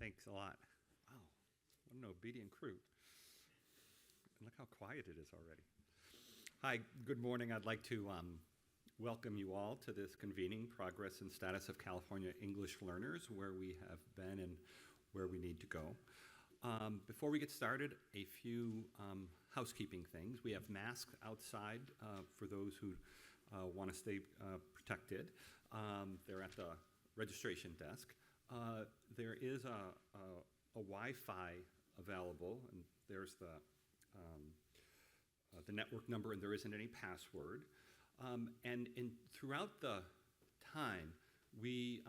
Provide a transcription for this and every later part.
Thanks a lot. Wow, what an obedient crew. And look how quiet it is already. Hi, good morning. I'd like to welcome you all to this convening Progress and Status of California English Learners, where we have been and where we need to go. Before we get started, a few housekeeping things. We have masks outside for those who want to stay protected. They're at the registration desk. There is a Wi-Fi available, and there's the network number, and there isn't any password. And throughout the time, we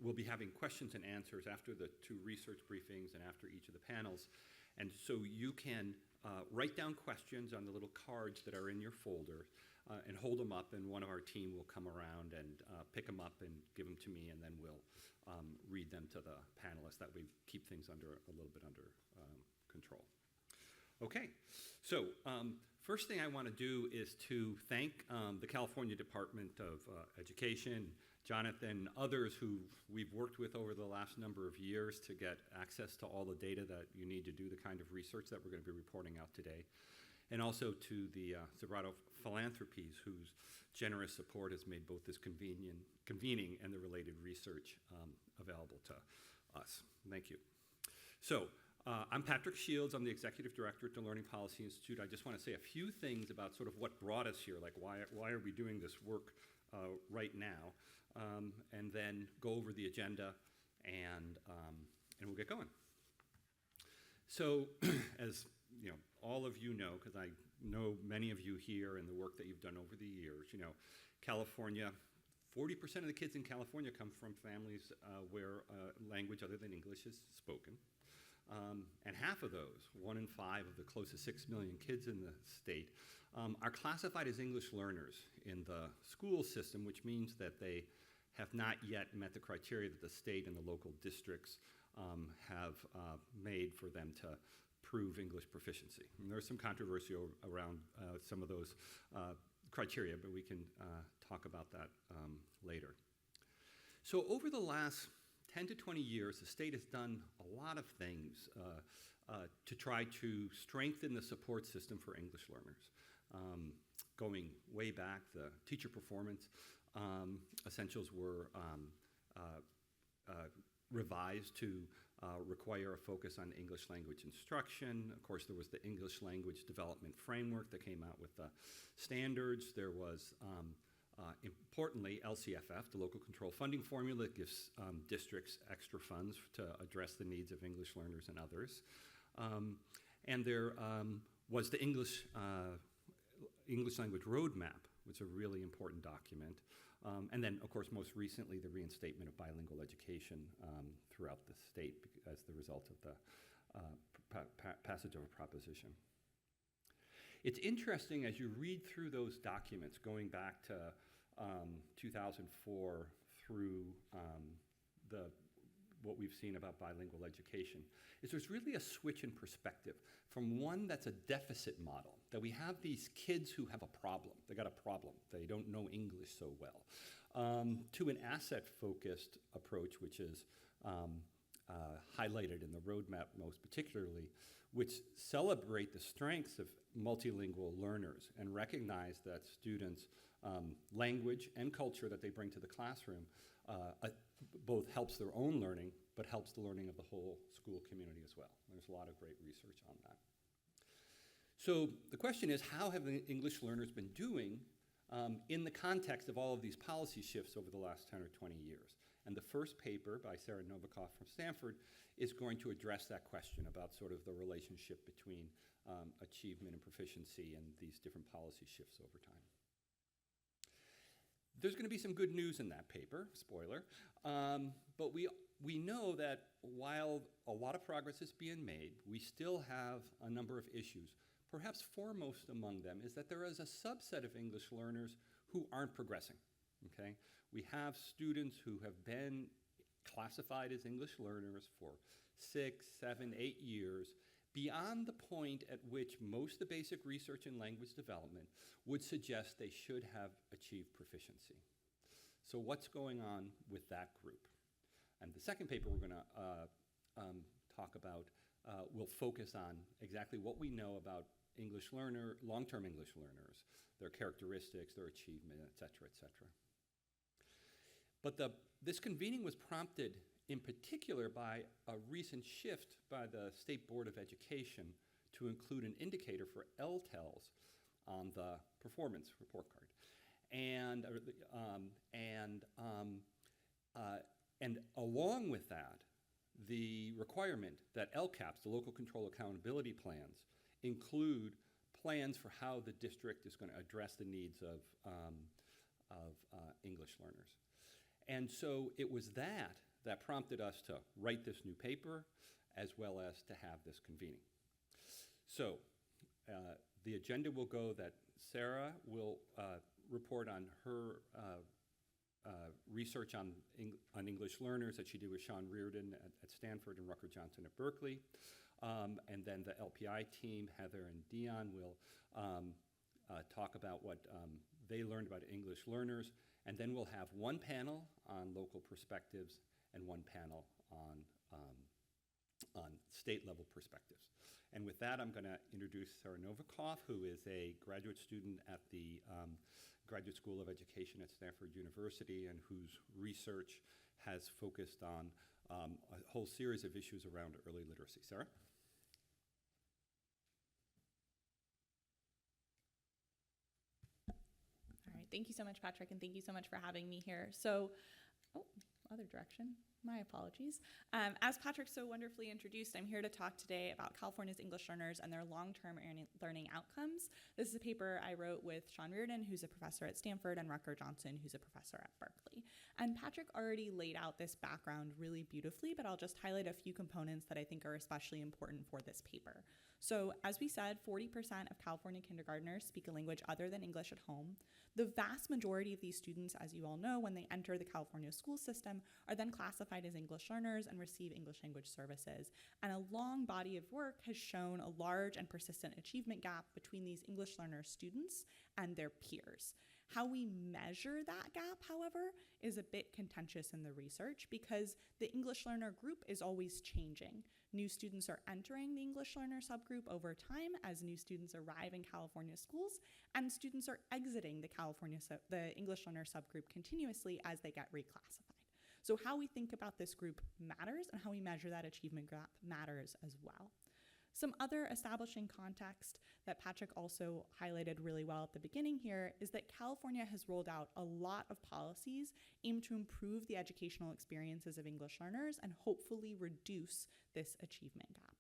will be having questions and answers after the two research briefings and after each of the panels. And so you can write down questions on the little cards that are in your folder and hold them up, and one of our team will come around and pick them up and give them to me, and then we'll read them to the panelists. That we keep things a little bit under control. Okay, so first thing I want to do is to thank the California Department of Education, Jonathan, others who we've worked with over the last number of years to get access to all the data that you need to do the kind of research that we're going to be reporting out today. And also to the Zerrato Philanthropies, whose generous support has made both this convening and the related research available to us. Thank you. So, I'm Patrick Shields. I'm the Executive Director at the Learning Policy Institute. I just want to say a few things about sort of what brought us here, like why are we doing this work right now, and then go over the agenda, and we'll get going. So, as you know, all of you know, because I know many of you here and the work that you've done over the years, you know, California, 40% of the kids in California come from families where language other than English is spoken. And half of those, 1 in 5 of the close to 6 million kids in the state, are classified as English learners in the school system, which means that they have not yet met the criteria that the state and the local districts have made for them to prove English proficiency. And there's some controversy around some of those criteria, but we can talk about that later. So over the last 10 to 20 years, the state has done a lot of things to try to strengthen the support system for English learners. Going way back, the teacher performance essentials were revised to require a focus on English language instruction. Of course, there was the English language development framework that came out with the standards. There was importantly, LCFF, the local control funding formula, that gives districts extra funds to address the needs of English learners and others. And there was the English language roadmap, which is a really important document. And then, of course, most recently, the reinstatement of bilingual education throughout the state as the result of the passage of a proposition. It's interesting as you read through those documents, going back to 2004 through what we've seen about bilingual education, is there's really a switch in perspective from one that's a deficit model, that we have these kids who have a problem, they got a problem, they don't know English so well, to an asset-focused approach, which is highlighted in the roadmap most particularly, which celebrate the strengths of multilingual learners and recognize that students' language and culture that they bring to the classroom both helps their own learning, but helps the learning of the whole school community as well. There's a lot of great research on that. So the question is, how have the English learners been doing in the context of all of these policy shifts over the last 10 or 20 years? And the first paper by Sarah Novikov from Stanford is going to address that question about sort of the relationship between achievement and proficiency and these different policy shifts over time. There's going to be some good news in that paper, spoiler, but we know that while a lot of progress is being made, we still have a number of issues. Perhaps foremost among them is that there is a subset of English learners who aren't progressing, okay? We have students who have been classified as English learners for 6, 7, 8 years, beyond the point at which most of the basic research in language development would suggest they should have achieved proficiency. So what's going on with that group? And the second paper we're going to talk about will focus on exactly what we know about long-term English learners, their characteristics, their achievement, et cetera, et cetera. But this convening was prompted in particular by a recent shift by the State Board of Education to include an indicator for LTELs on the performance report card. And along with that, the requirement that LCAPs, the local control accountability plans, include plans for how the district is going to address the needs of English learners. And so it was that prompted us to write this new paper as well as to have this convening. So the agenda will go that Sarah will report on her research on English learners that she did with Sean Reardon at Stanford and Rucker Johnson at Berkeley. And then the LPI team, Heather and Dion, will talk about what they learned about English learners. And then we'll have one panel on local perspectives and one panel on state-level perspectives. And with that, I'm going to introduce Sarah Novikov, who is a graduate student at the Graduate School of Education at Stanford University and whose research has focused on a whole series of issues around early literacy. Sarah? All right, thank you so much, Patrick, and thank you so much for having me here. So, other direction. My apologies. As Patrick so wonderfully introduced, I'm here to talk today about California's English learners and their long-term learning outcomes. This is a paper I wrote with Sean Reardon, who's a professor at Stanford, and Rucker Johnson, who's a professor at Berkeley. And Patrick already laid out this background really beautifully, but I'll just highlight a few components that I think are especially important for this paper. So, as we said, 40% of California kindergartners speak a language other than English at home. The vast majority of these students, as you all know, when they enter the California school system, are then classified as English learners and receive English language services. And a long body of work has shown a large and persistent achievement gap between these English learner students and their peers. How we measure that gap, however, is a bit contentious in the research because the English learner group is always changing. New students are entering the English learner subgroup over time as new students arrive in California schools, and students are exiting the English learner subgroup continuously as they get reclassified. So how we think about this group matters, and how we measure that achievement gap matters as well. Some other establishing context that Patrick also highlighted really well at the beginning here is that California has rolled out a lot of policies aimed to improve the educational experiences of English learners and hopefully reduce this achievement gap.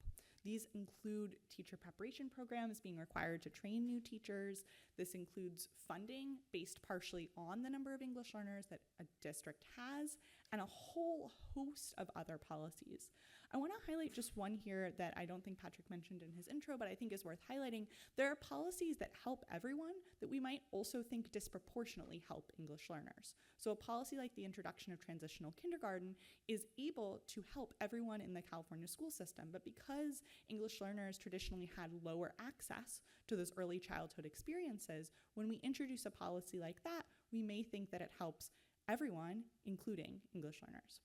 These include teacher preparation programs being required to train new teachers. This includes funding based partially on the number of English learners that a district has, and a whole host of other policies. I want to highlight just one here that I don't think Patrick mentioned in his intro, but I think is worth highlighting. There are policies that help everyone that we might also think disproportionately help English learners. So a policy like the introduction of transitional kindergarten is able to help everyone in the California school system, but because English learners traditionally had lower access to those early childhood experiences, when we introduce a policy like that, we may think that it helps everyone, including English learners.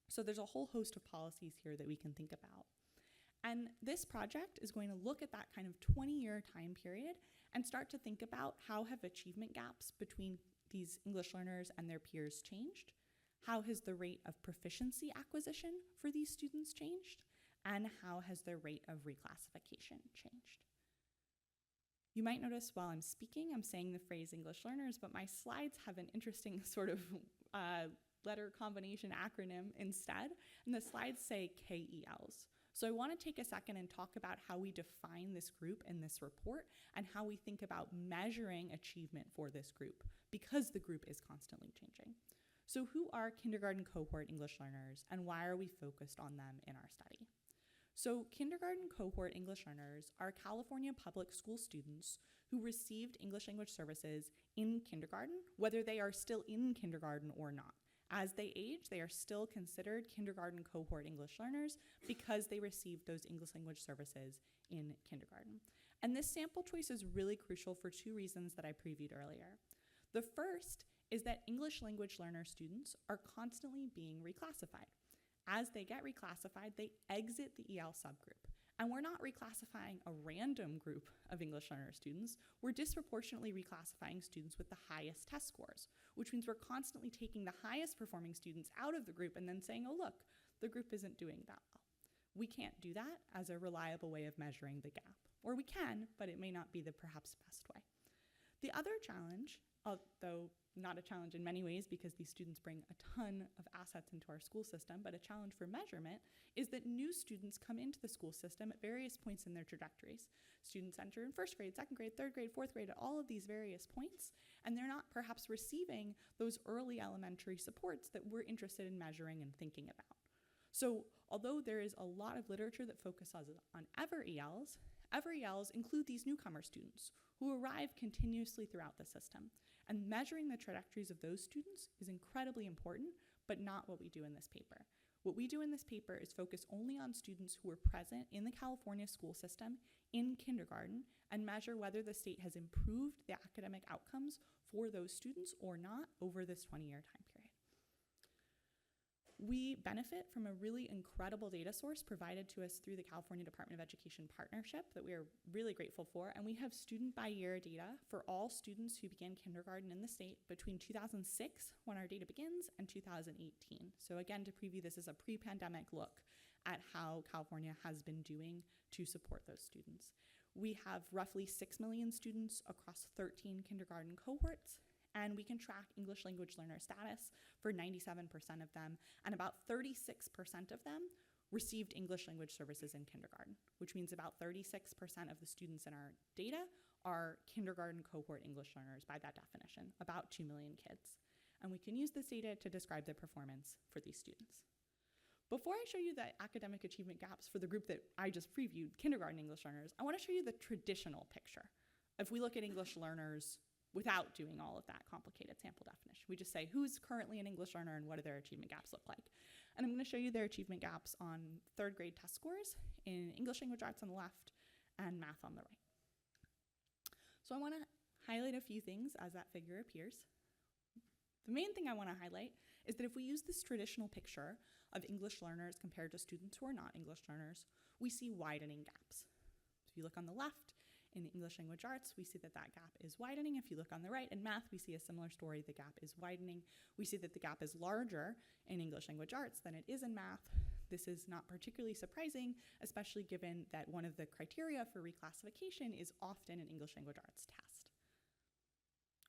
So there's a whole host of policies here that we can think about. And this project is going to look at that kind of 20-year time period and start to think about how have achievement gaps between these English learners and their peers changed? How has the rate of proficiency acquisition for these students changed? And how has their rate of reclassification changed? You might notice while I'm speaking, I'm saying the phrase English learners, but my slides have an interesting sort of letter combination acronym instead, and the slides say KELs. So I want to take a second and talk about how we define this group in this report and how we think about measuring achievement for this group, because the group is constantly changing. So who are kindergarten cohort English learners, and why are we focused on them in our study? So kindergarten cohort English learners are California public school students who received English language services in kindergarten, whether they are still in kindergarten or not. As they age, they are still considered kindergarten cohort English learners because they received those English language services in kindergarten. And this sample choice is really crucial for two reasons that I previewed earlier. The first is that English language learner students are constantly being reclassified. as they get reclassified, they exit the EL subgroup. And we're not reclassifying a random group of English learner students. We're disproportionately reclassifying students with the highest test scores, which means we're constantly taking the highest performing students out of the group and then saying, oh, look, the group isn't doing that well. We can't do that as a reliable way of measuring the gap. Or we can, but it may not be the perhaps best way. The other challenge, although not a challenge in many ways because these students bring a ton of assets into our school system, but a challenge for measurement, is that new students come into the school system at various points in their trajectories. Students enter in first grade, second grade, third grade, fourth grade, at all of these various points, and they're not perhaps receiving those early elementary supports that we're interested in measuring and thinking about. So although there is a lot of literature that focuses on ELs include these newcomer students who arrive continuously throughout the system. And measuring the trajectories of those students is incredibly important, but not what we do in this paper. What we do in this paper is focus only on students who are present in the California school system in kindergarten and measure whether the state has improved the academic outcomes for those students or not over this 20-year time period. We benefit from a really incredible data source provided to us through the California Department of Education partnership that we are really grateful for, and we have student by year data for all students who began kindergarten in the state between 2006, when our data begins, and 2018. So again, to preview, this is a pre-pandemic look at how California has been doing to support those students. We have roughly 6 million students across 13 kindergarten cohorts, and we can track English language learner status for 97% of them, and about 36% of them received English language services in kindergarten, which means about 36% of the students in our data are kindergarten cohort English learners by that definition, about 2 million kids. And we can use this data to describe the performance for these students. Before I show you the academic achievement gaps for the group that I just previewed, kindergarten English learners, I want to show you the traditional picture. If we look at English learners without doing all of that complicated sample definition, we just say who's currently an English learner and what do their achievement gaps look like. And I'm going to show you their achievement gaps on third grade test scores in English language arts on the left and math on the right. So I want to highlight a few things as that figure appears. The main thing I want to highlight is that if we use this traditional picture of English learners compared to students who are not English learners, we see widening gaps. If you look on the left, in English language arts, we see that that gap is widening. If you look on the right, in math, we see a similar story. The gap is widening. We see that the gap is larger in English language arts than it is in math. This is not particularly surprising, especially given that one of the criteria for reclassification is often an English language arts test.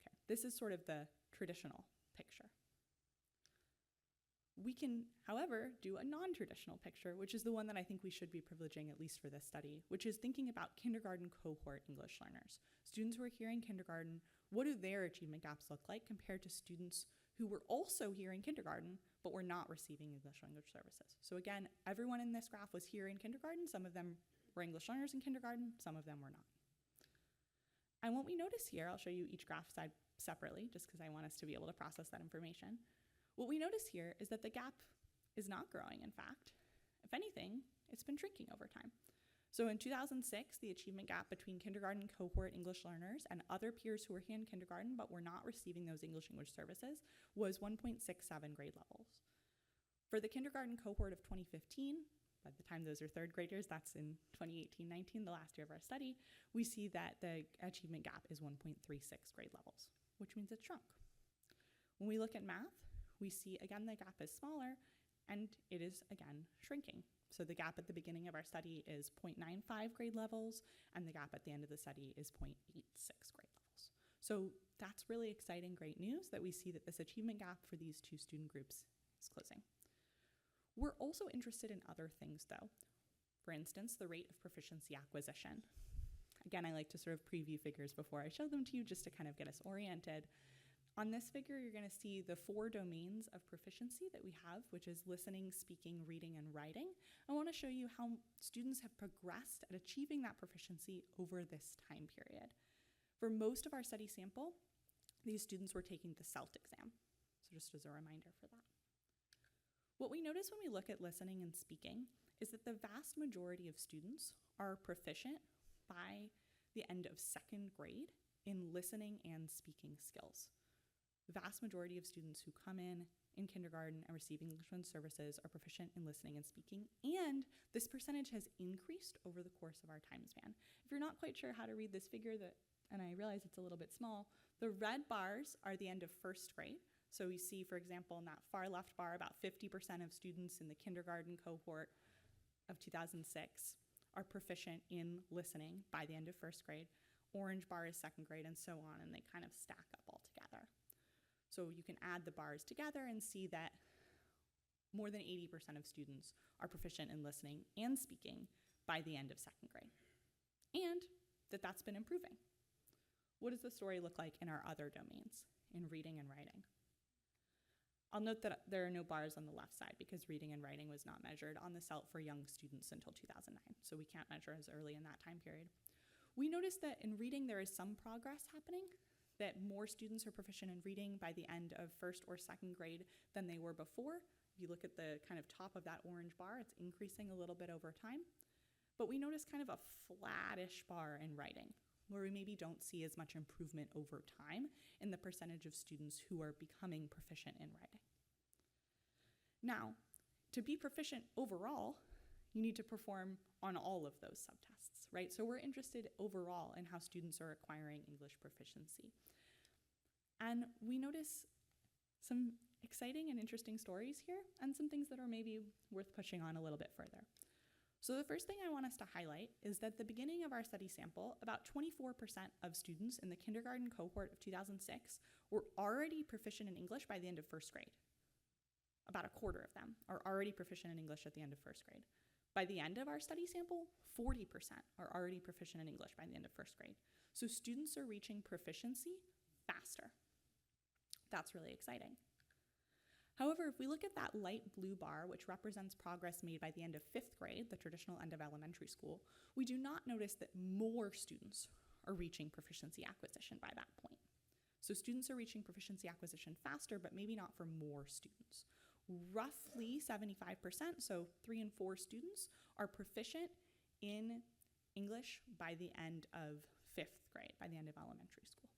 Okay, this is sort of the traditional picture. We can, however, do a non-traditional picture, which is the one that I think we should be privileging, at least for this study, which is thinking about kindergarten cohort English learners. Students who are here in kindergarten, what do their achievement gaps look like compared to students who were also here in kindergarten, but were not receiving English language services? So again, everyone in this graph was here in kindergarten. Some of them were English learners in kindergarten, some of them were not. And what we notice here, I'll show you each graph side separately, just because I want us to be able to process that information. What we notice here is that the gap is not growing, in fact. If anything, it's been shrinking over time. So in 2006, the achievement gap between kindergarten cohort English learners and other peers who were here in kindergarten but were not receiving those English language services was 1.67 grade levels. For the kindergarten cohort of 2015, by the time those are third graders, that's in 2018-19, the last year of our study, we see that the achievement gap is 1.36 grade levels, which means it's shrunk. When we look at math, we see, again, the gap is smaller, and it is, again, shrinking. So the gap at the beginning of our study is 0.95 grade levels, and the gap at the end of the study is 0.86 grade levels. So that's really exciting, great news that we see that this achievement gap for these two student groups is closing. We're also interested in other things, though. For instance, the rate of proficiency acquisition. Again, I like to sort of preview figures before I show them to you just to kind of get us oriented. On this figure, you're going to see the 4 domains of proficiency that we have, which is listening, speaking, reading, and writing. I want to show you how students have progressed at achieving that proficiency over this time period. For most of our study sample, these students were taking the CELT exam, so just as a reminder for that. What we notice when we look at listening and speaking is that the vast majority of students are proficient by the end of 2nd grade in listening and speaking skills. The vast majority of students who come in in kindergarten and receiving English language services are proficient in listening and speaking, and this percentage has increased over the course of our time span. If you're not quite sure how to read this figure, and I realize it's a little bit small, the red bars are the end of first grade. So we see, for example, in that far left bar, about 50% of students in the kindergarten cohort of 2006 are proficient in listening by the end of first grade. Orange bar is second grade, and so on, and they kind of stack up all together. So you can add the bars together and see that more than 80% of students are proficient in listening and speaking by the end of second grade, and that's been improving. What does the story look like in our other domains, in reading and writing? I'll note that there are no bars on the left side because reading and writing was not measured on the CELT for young students until 2009, so we can't measure as early in that time period. We noticed that in reading there is some progress happening, that more students are proficient in reading by the end of first or second grade than they were before. If you look at the kind of top of that orange bar, it's increasing a little bit over time. But we notice kind of a flattish bar in writing, where we maybe don't see as much improvement over time in the percentage of students who are becoming proficient in writing. Now, to be proficient overall, you need to perform on all of those subtests, right? So we're interested overall in how students are acquiring English proficiency. And we notice some exciting and interesting stories here and some things that are maybe worth pushing on a little bit further. So the first thing I want us to highlight is that at the beginning of our study sample, about 24% of students in the kindergarten cohort of 2006 were already proficient in English by the end of first grade. About a quarter of them are already proficient in English at the end of first grade. By the end of our study sample, 40% are already proficient in English by the end of first grade. So students are reaching proficiency faster. That's really exciting. However, if we look at that light blue bar, which represents progress made by the end of fifth grade, the traditional end of elementary school, we do not notice that more students are reaching proficiency acquisition by that point. So students are reaching proficiency acquisition faster, but maybe not for more students. Roughly 75%, so 3 in 4 students, are proficient in English by the end of fifth grade, by the end of elementary school.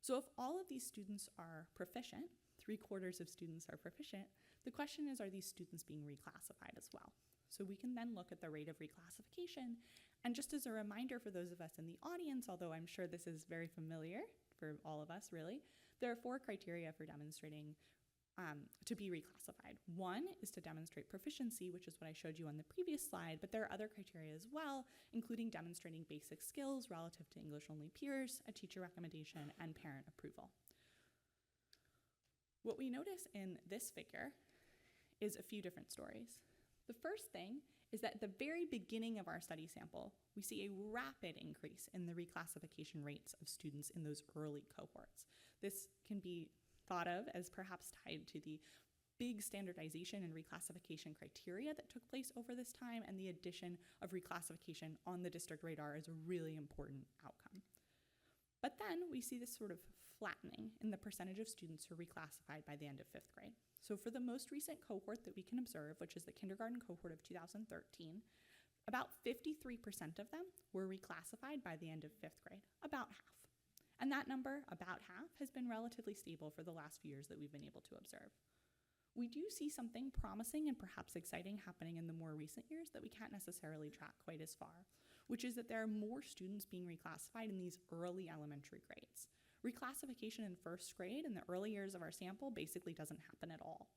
So if all of these students are proficient, 3/4 of students are proficient, the question is, are these students being reclassified as well? So we can then look at the rate of reclassification. And just as a reminder for those of us in the audience, although I'm sure this is very familiar for all of us really, there are 4 criteria for demonstrating to be reclassified. One is to demonstrate proficiency, which is what I showed you on the previous slide, but there are other criteria as well, including demonstrating basic skills relative to English-only peers, a teacher recommendation, and parent approval. What we notice in this figure is a few different stories. The first thing is that at the very beginning of our study sample, we see a rapid increase in the reclassification rates of students in those early cohorts. This can be thought of as perhaps tied to the big standardization and reclassification criteria that took place over this time, and the addition of reclassification on the district radar is a really important outcome. But then we see this sort of flattening in the percentage of students who are reclassified by the end of fifth grade. So for the most recent cohort that we can observe, which is the kindergarten cohort of 2013, about 53% of them were reclassified by the end of fifth grade, about half. And that number, about half, has been relatively stable for the last few years that we've been able to observe. We do see something promising and perhaps exciting happening in the more recent years that we can't necessarily track quite as far, which is that there are more students being reclassified in these early elementary grades. Reclassification in first grade in the early years of our sample basically doesn't happen at all.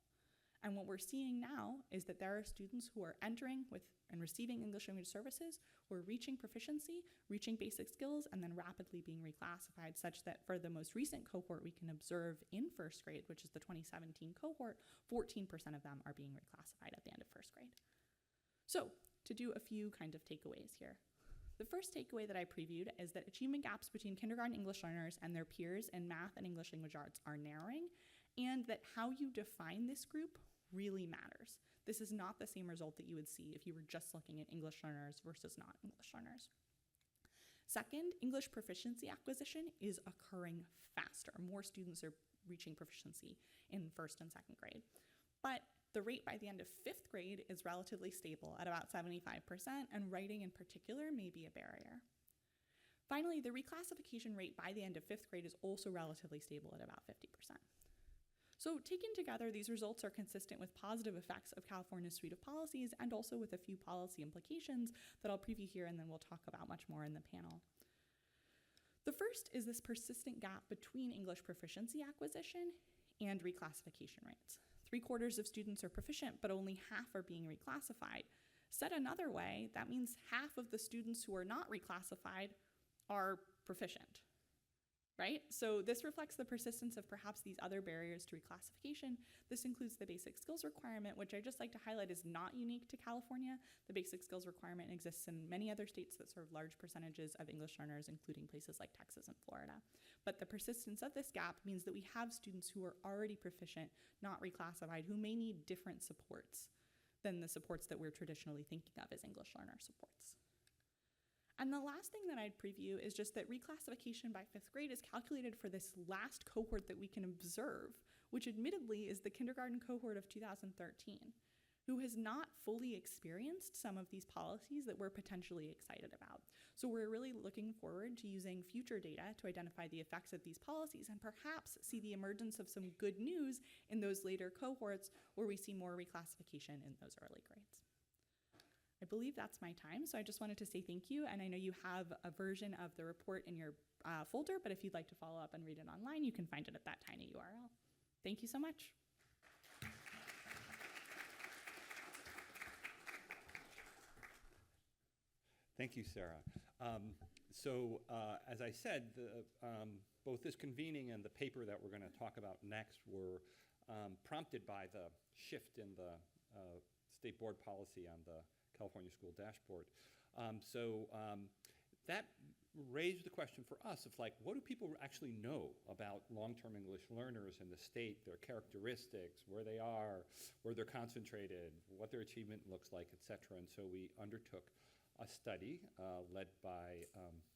And what we're seeing now is that there are students who are entering with and receiving English language services, who are reaching proficiency, reaching basic skills, and then rapidly being reclassified, such that for the most recent cohort we can observe in first grade, which is the 2017 cohort, 14% of them are being reclassified at the end of first grade. So, to do a few kind of takeaways here. The first takeaway that I previewed is that achievement gaps between kindergarten English learners and their peers in math and English language arts are narrowing, and that how you define this group really matters. This is not the same result that you would see if you were just looking at English learners versus non-English learners. Second, English proficiency acquisition is occurring faster. More students are reaching proficiency in first and second grade. But the rate by the end of fifth grade is relatively stable at about 75%, and writing in particular may be a barrier. Finally, the reclassification rate by the end of fifth grade is also relatively stable at about 50%. So taken together, these results are consistent with positive effects of California's suite of policies and also with a few policy implications that I'll preview here, and then we'll talk about much more in the panel. The first is this persistent gap between English proficiency acquisition and reclassification rates. 3/4 of students are proficient, but only half are being reclassified. Said another way, that means half of the students who are not reclassified are proficient, right? So this reflects the persistence of perhaps these other barriers to reclassification. This includes the basic skills requirement, which I just like to highlight is not unique to California. The basic skills requirement exists in many other states that serve large percentages of English learners, including places like Texas and Florida. But the persistence of this gap means that we have students who are already proficient, not reclassified, who may need different supports than the supports that we're traditionally thinking of as English learner supports. And the last thing that I'd preview is just that reclassification by 5th grade is calculated for this last cohort that we can observe, which admittedly is the kindergarten cohort of 2013, who has not fully experienced some of these policies that we're potentially excited about. So we're really looking forward to using future data to identify the effects of these policies and perhaps see the emergence of some good news in those later cohorts where we see more reclassification in those early grades. I believe that's my time, so I just wanted to say thank you, and I know you have a version of the report in your folder, but if you'd like to follow up and read it online, you can find it at that tiny URL. Thank you so much. Thank you, Sarah. As I said, both this convening and the paper that we're going to talk about next were prompted by the shift in the state board policy on the California School Dashboard. That raised the question for us of like, what do people actually know about long-term English learners in the state, their characteristics, where they are, where they're concentrated, what their achievement looks like, et cetera. And so we undertook a study led by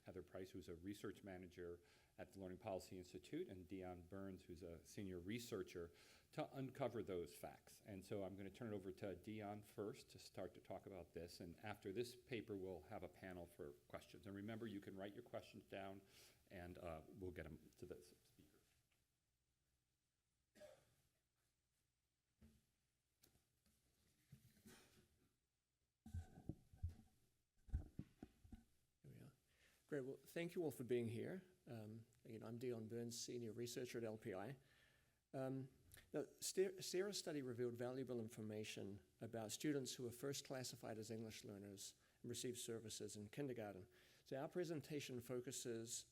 Heather Price, who's a research manager at the Learning Policy Institute, and Dion Burns, who's a senior researcher, to uncover those facts. And so I'm going to turn it over to Dion first to start to talk about this. And after this paper, we'll have a panel for questions. And remember, you can write your questions down, and we'll get them to the speaker. Here we are. Great. Well, thank you all for being here. Again, I'm Dion Burns, senior researcher at LPI. Now, Sarah's study revealed valuable information about students who were first classified as English learners and received services in kindergarten. So our presentation focuses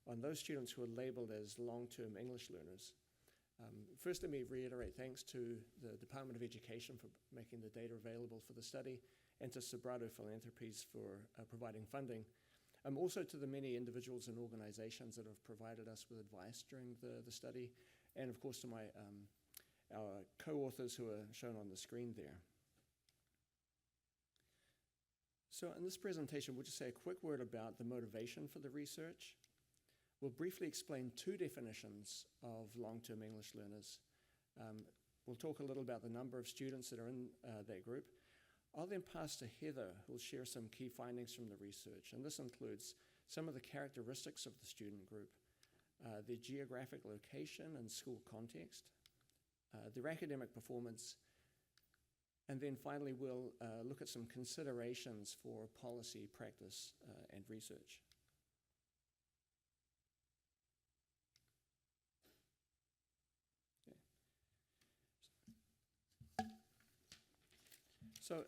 on those students who are labeled as long-term English learners. First, let me reiterate thanks to the Department of Education for making the data available for the study, and to Sobrato Philanthropies for providing funding. Also to the many individuals and organizations that have provided us with advice during the study, and of course to our co-authors who are shown on the screen there. So in this presentation, we'll just say a quick word about the motivation for the research. We'll briefly explain two definitions of long-term English learners. We'll talk a little about the number of students that are in that group. I'll then pass to Heather, who will share some key findings from the research, and this includes some of the characteristics of the student group, their geographic location and school context, their academic performance, and then finally we'll look at some considerations for policy, practice, and research. So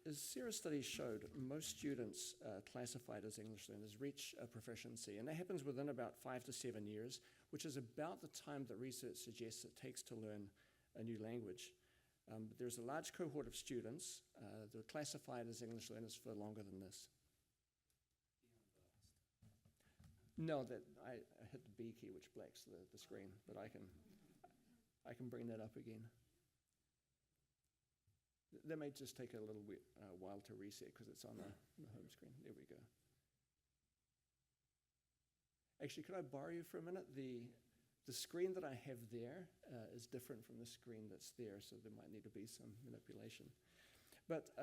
as Sarah's study showed, most students classified as English learners reach a proficiency, and that happens within about 5 to 7 years, which is about the time that research suggests it takes to learn a new language. But there's a large cohort of students that are classified as English learners for longer than this. No, that I hit the B key, which blacks the screen, but I can bring that up again. That may just take a little while to reset because it's on the home screen. There we go. Actually, could I borrow you for a minute? The screen that I have there is different from the screen that's there, so there might need to be some manipulation. But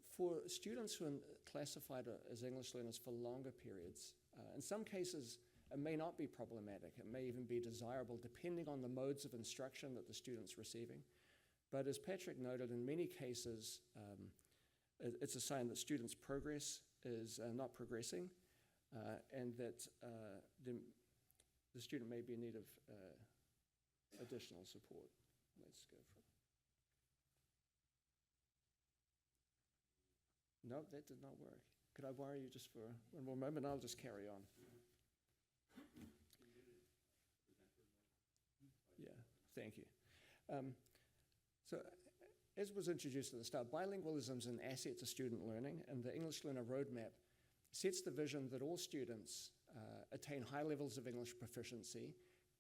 for students who are classified as English learners for longer periods, in some cases, It may not be problematic. It may even be desirable depending on the modes of instruction that the student's receiving. But as Patrick noted, in many cases, it's a sign that students' progress is not progressing and that the student may be in need of additional support. Let's go for it. No, that did not work. Could I borrow you just for one more moment? I'll just carry on. Yeah, thank you. So, as was introduced at the start, bilingualism is an asset to student learning, and the English Learner Roadmap sets the vision that all students attain high levels of English proficiency,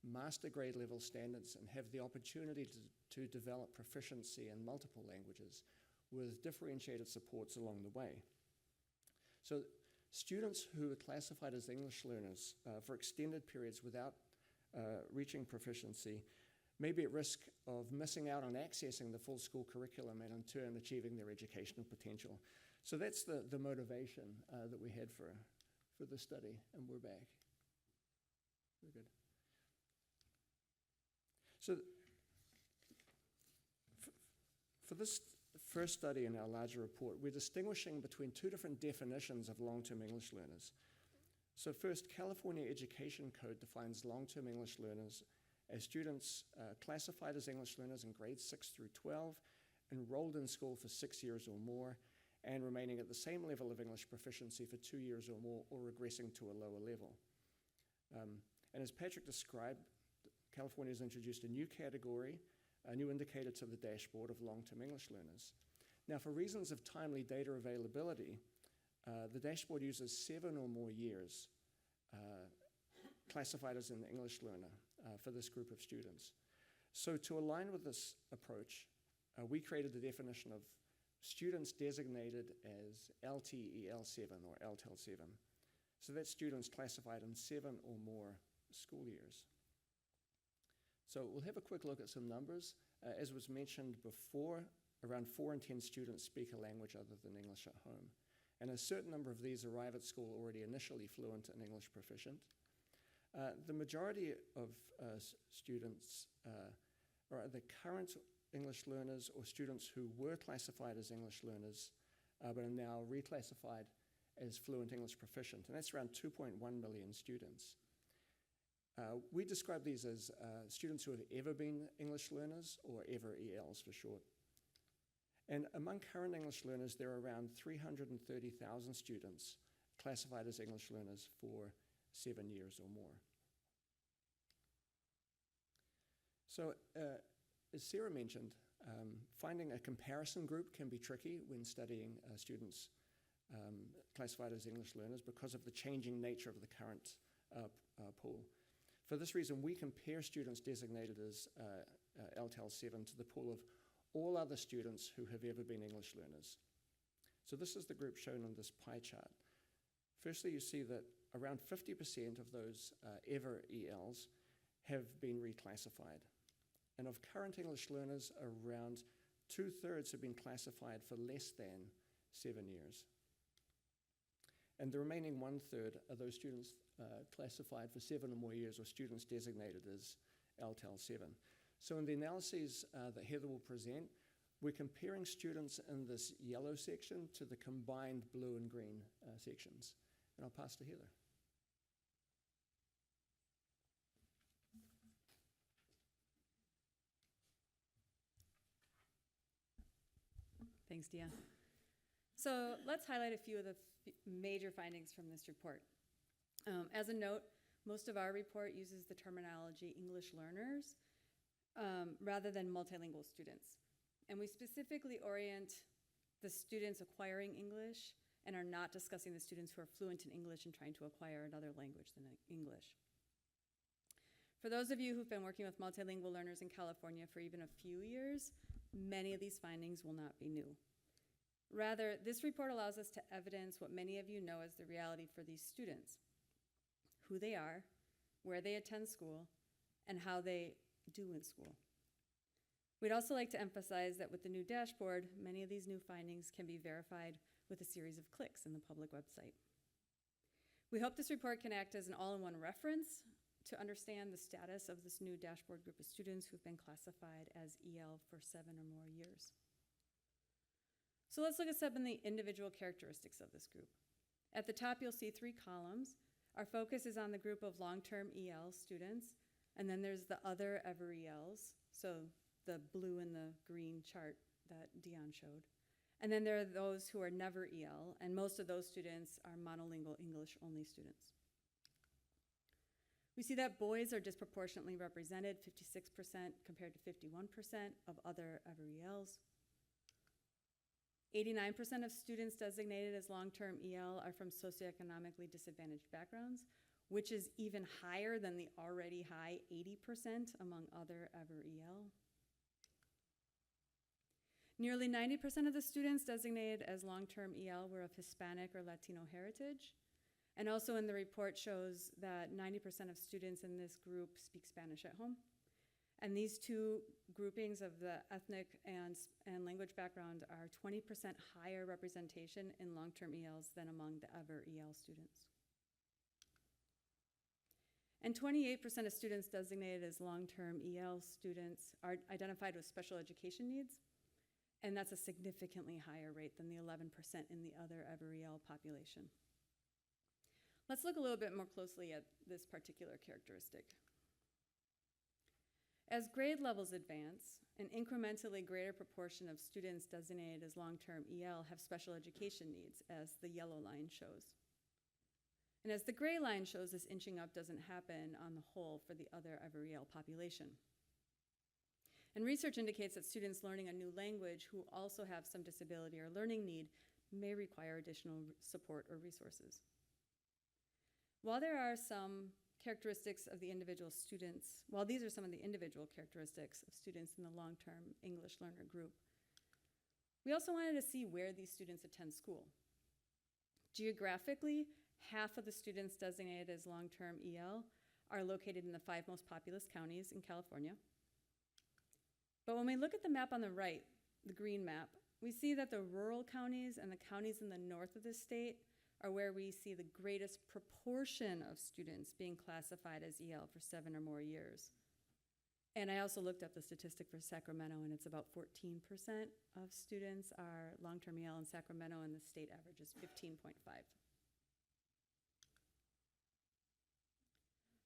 master grade level standards, and have the opportunity to develop proficiency in multiple languages with differentiated supports along the way. So students who are classified as English learners for extended periods without reaching proficiency may be at risk of missing out on accessing the full school curriculum and in turn achieving their educational potential. So that's the motivation that we had for the study, and we're back. We're good. So for this first study in our larger report, we're distinguishing between two different definitions of long-term English learners. So first, California Education Code defines long-term English learners as students classified as English learners in grades 6 through 12, enrolled in school for 6 years or more, and remaining at the same level of English proficiency for 2 years or more, or regressing to a lower level. And as Patrick described, California has introduced a new category, a new indicator to the dashboard of long-term English learners. Now, for reasons of timely data availability, the dashboard uses 7 or more years classified as an English learner for this group of students. So to align with this approach, we created the definition of students designated as LTEL 7 or LTEL 7. So that's students classified in 7 or more school years. So we'll have a quick look at some numbers. As was mentioned before, around 4 in 10 students speak a language other than English at home. And a certain number of these arrive at school already initially fluent and English proficient. The majority of students are the current English learners or students who were classified as English learners but are now reclassified as fluent English proficient, and that's around 2.1 million students. We describe these as students who have ever been English learners, or ever ELs for short. And among current English learners, there are around 330,000 students classified as English learners for 7 years or more. So, as Sarah mentioned, finding a comparison group can be tricky when studying students classified as English learners because of the changing nature of the current pool. For this reason, we compare students designated as LTEL 7 to the pool of all other students who have ever been English learners. So this is the group shown on this pie chart. Firstly, you see that around 50% of those ever ELs have been reclassified. And of current English learners, around 2/3 have been classified for less than 7 years. And the remaining 1/3 are those students classified for 7 or more years, or students designated as LTEL 7. So in the analyses that Heather will present, we're comparing students in this yellow section to the combined blue and green sections. And I'll pass to Heather. Thanks, Dia. So let's highlight a few of the major findings from this report. As a note, most of our report uses the terminology English learners rather than multilingual students. And we specifically orient the students acquiring English and are not discussing the students who are fluent in English and trying to acquire another language than English. For those of you who've been working with multilingual learners in California for even a few years, many of these findings will not be new. Rather, this report allows us to evidence what many of you know as the reality for these students: who they are, where they attend school, and how they do in school. We'd also like to emphasize that with the new dashboard, many of these new findings can be verified with a series of clicks in the public website. We hope this report can act as an all-in-one reference to understand the status of this new dashboard group of students who've been classified as EL for 7 or more years. So let's look at some of the individual characteristics of this group. At the top, you'll see 3 columns. Our focus is on the group of long-term EL students, and then there's the other ever ELs, so the blue and the green chart that Dion showed. And then there are those who are never EL, and most of those students are monolingual English-only students. We see that boys are disproportionately represented, 56% compared to 51% of other ever ELs. 89% of students designated as long-term EL are from socioeconomically disadvantaged backgrounds, which is even higher than the already high 80% among other ever EL. Nearly 90% of the students designated as long-term EL were of Hispanic or Latino heritage. And also in the report shows that 90% of students in this group speak Spanish at home. And these two groupings of the ethnic and language background are 20% higher representation in long-term ELs than among the ever EL students. And 28% of students designated as long-term EL students are identified with special education needs. And that's a significantly higher rate than the 11% in the other ever EL population. Let's look a little bit more closely at this particular characteristic. As grade levels advance, an incrementally greater proportion of students designated as long-term EL have special education needs, as the yellow line shows. And as the gray line shows, this inching up doesn't happen on the whole for the other ever EL population. And research indicates that students learning a new language who also have some disability or learning need may require additional support or resources. While there are some characteristics of the individual students, while these are some of the individual characteristics of students in the long-term English learner group, we also wanted to see where these students attend school. Geographically, half of the students designated as long-term EL are located in the 5 most populous counties in California. But when we look at the map on the right, the green map, we see that the rural counties and the counties in the north of the state are where we see the greatest proportion of students being classified as EL for 7 or more years. And I also looked up the statistic for Sacramento, and it's about 14% of students are long-term EL in Sacramento, and the state average is 15.5.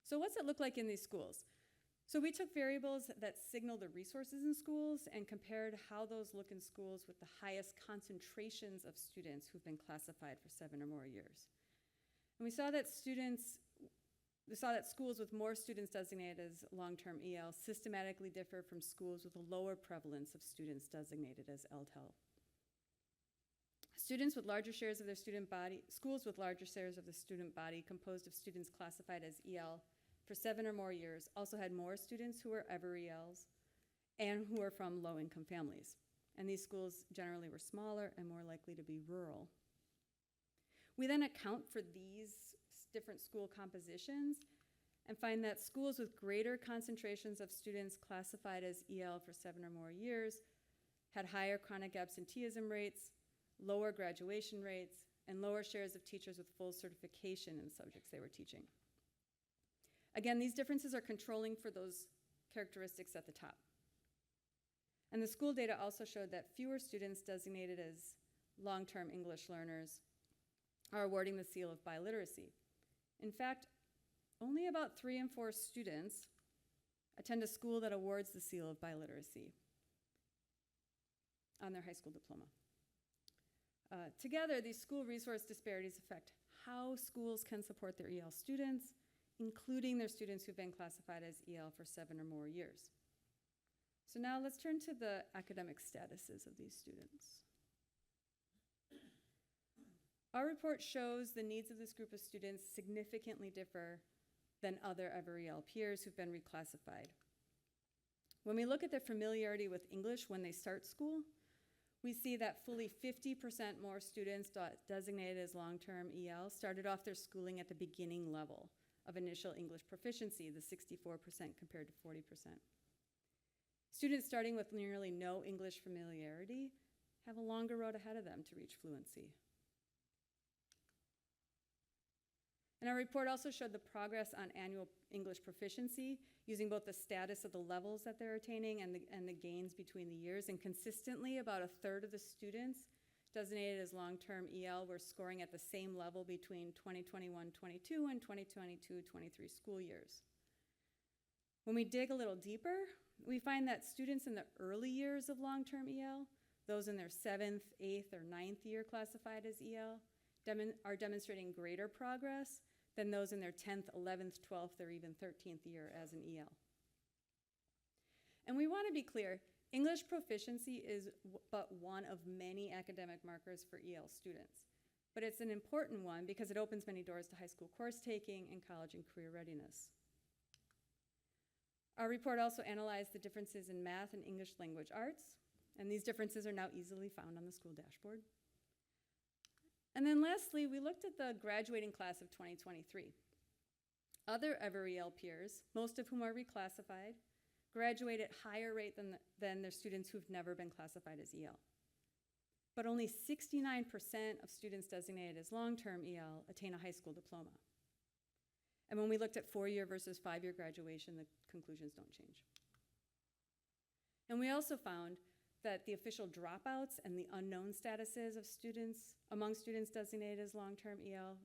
So what's it look like in these schools? So we took variables that signal the resources in schools and compared how those look in schools with the highest concentrations of students who've been classified for 7 or more years. And we saw that schools with more students designated as long-term EL systematically differ from schools with a lower prevalence of students designated as LTEL. Schools with larger shares of the student body composed of students classified as EL for 7 or more years also had more students who were ever ELs and who were from low-income families. And these schools generally were smaller and more likely to be rural. We then account for these different school compositions and find that schools with greater concentrations of students classified as EL for 7 or more years had higher chronic absenteeism rates, lower graduation rates, and lower shares of teachers with full certification in the subjects they were teaching. Again, these differences are controlling for those characteristics at the top. And the school data also showed that fewer students designated as long-term English learners are awarding the seal of biliteracy. In fact, only about 3 in 4 students attend a school that awards the seal of biliteracy on their high school diploma. Together, these school resource disparities affect how schools can support their EL students, including their students who've been classified as EL for 7 or more years. So now let's turn to the academic statuses of these students. Our report shows the needs of this group of students significantly differ than other ever EL peers who've been reclassified. When we look at their familiarity with English when they start school, we see that fully 50% more students designated as long-term EL started off their schooling at the beginning level of initial English proficiency, the 64% compared to 40%. Students starting with nearly no English familiarity have a longer road ahead of them to reach fluency. And our report also showed the progress on annual English proficiency using both the status of the levels that they're attaining and the gains between the years. And consistently, about a third of the students designated as long-term EL were scoring at the same level between 2021-22 and 2022-23 school years. When we dig a little deeper, we find that students in the early years of long-term EL, those in their 7th, 8th, or 9th year classified as EL, are demonstrating greater progress than those in their 10th, 11th, 12th, or even 13th year as an EL. And we want to be clear, English proficiency is but one of many academic markers for EL students. But it's an important one because it opens many doors to high school course taking and college and career readiness. Our report also analyzed the differences in math and English language arts, and these differences are now easily found on the school dashboard. And then lastly, we looked at the graduating class of 2023. Other EL peers, most of whom are reclassified, graduate at higher rate than their students who've never been classified as EL. But only 69% of students designated as long-term EL attain a high school diploma. And when we looked at 4-year versus 5-year graduation, the conclusions don't change. And we also found that the official dropouts and the unknown statuses of students, among students designated as long-term EL,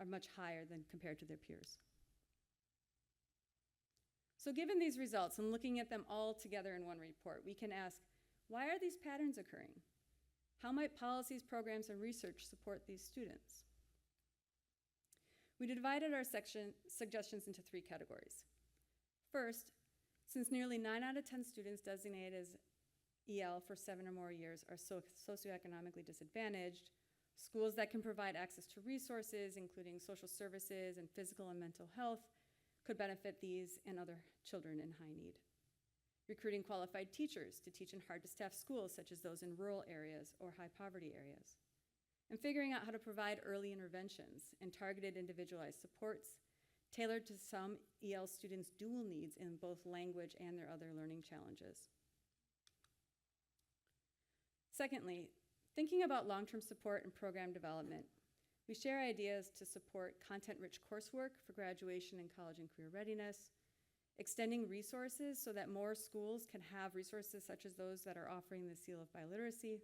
are much higher than compared to their peers. So given these results and looking at them all together in one report, we can ask, why are these patterns occurring? How might policies, programs, and research support these students? We divided our suggestions into 3 categories. First, since nearly 9 out of 10 students designated as EL for 7 or more years are socioeconomically disadvantaged, schools that can provide access to resources, including social services and physical and mental health, could benefit these and other children in high need. Recruiting qualified teachers to teach in hard-to-staff schools, such as those in rural areas or high-poverty areas. And figuring out how to provide early interventions and targeted individualized supports tailored to some EL students' dual needs in both language and their other learning challenges. Secondly, thinking about long-term support and program development, we share ideas to support content-rich coursework for graduation and college and career readiness, extending resources so that more schools can have resources such as those that are offering the Seal of Biliteracy,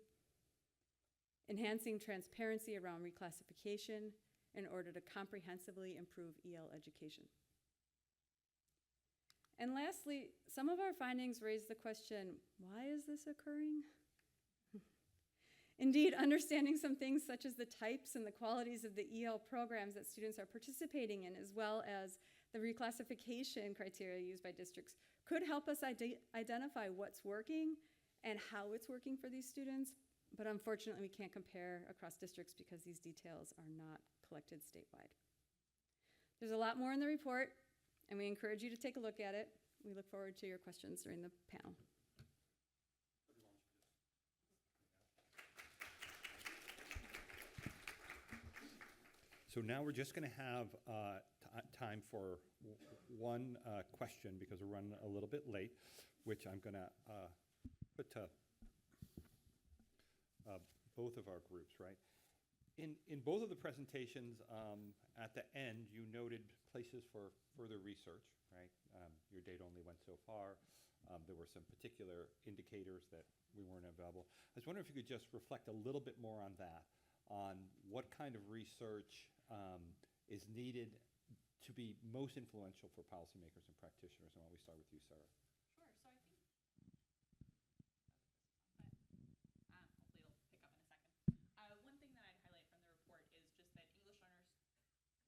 enhancing transparency around reclassification in order to comprehensively improve EL education. And lastly, some of our findings raise the question, why is this occurring? Indeed, understanding some things such as the types and the qualities of the EL programs that students are participating in, as well as the reclassification criteria used by districts, could help us identify what's working and how it's working for these students. But unfortunately, we can't compare across districts because these details are not collected statewide. There's a lot more in the report, and we encourage you to take a look at it. We look forward to your questions during the panel. So now we're just going to have time for one question because we're running a little bit late, which I'm going to put to both of our groups, right? In both of the presentations, at the end, you noted places for further research, right? Your data only went so far. There were some particular indicators that we weren't available. I was wondering if you could just reflect a little bit more on that, on what kind of research is needed to be most influential for policymakers and practitioners. And why don't we start with you, Sarah? Sure. So I think hopefully it'll pick up in a second. One thing that I'd highlight from the report is just that English learners. Is that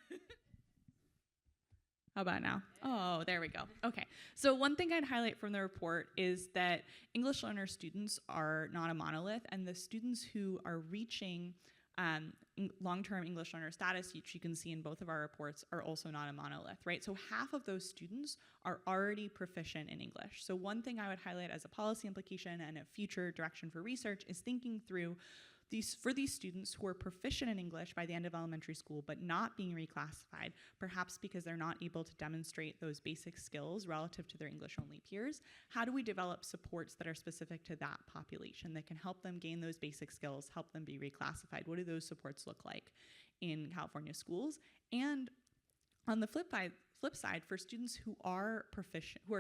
better? How about now? Oh, there we go. Okay. So one thing I'd highlight from the report is that English learner students are not a monolith, and the students who are reaching long-term English learner status, which you can see in both of our reports, are also not a monolith, right? So half of those students are already proficient in English. So one thing I would highlight as a policy implication and a future direction for research is thinking through for these students who are proficient in English by the end of elementary school but not being reclassified, perhaps because they're not able to demonstrate those basic skills relative to their English-only peers, how do we develop supports that are specific to that population that can help them gain those basic skills, help them be reclassified? What do those supports look like in California schools? And on the flip side, for students who are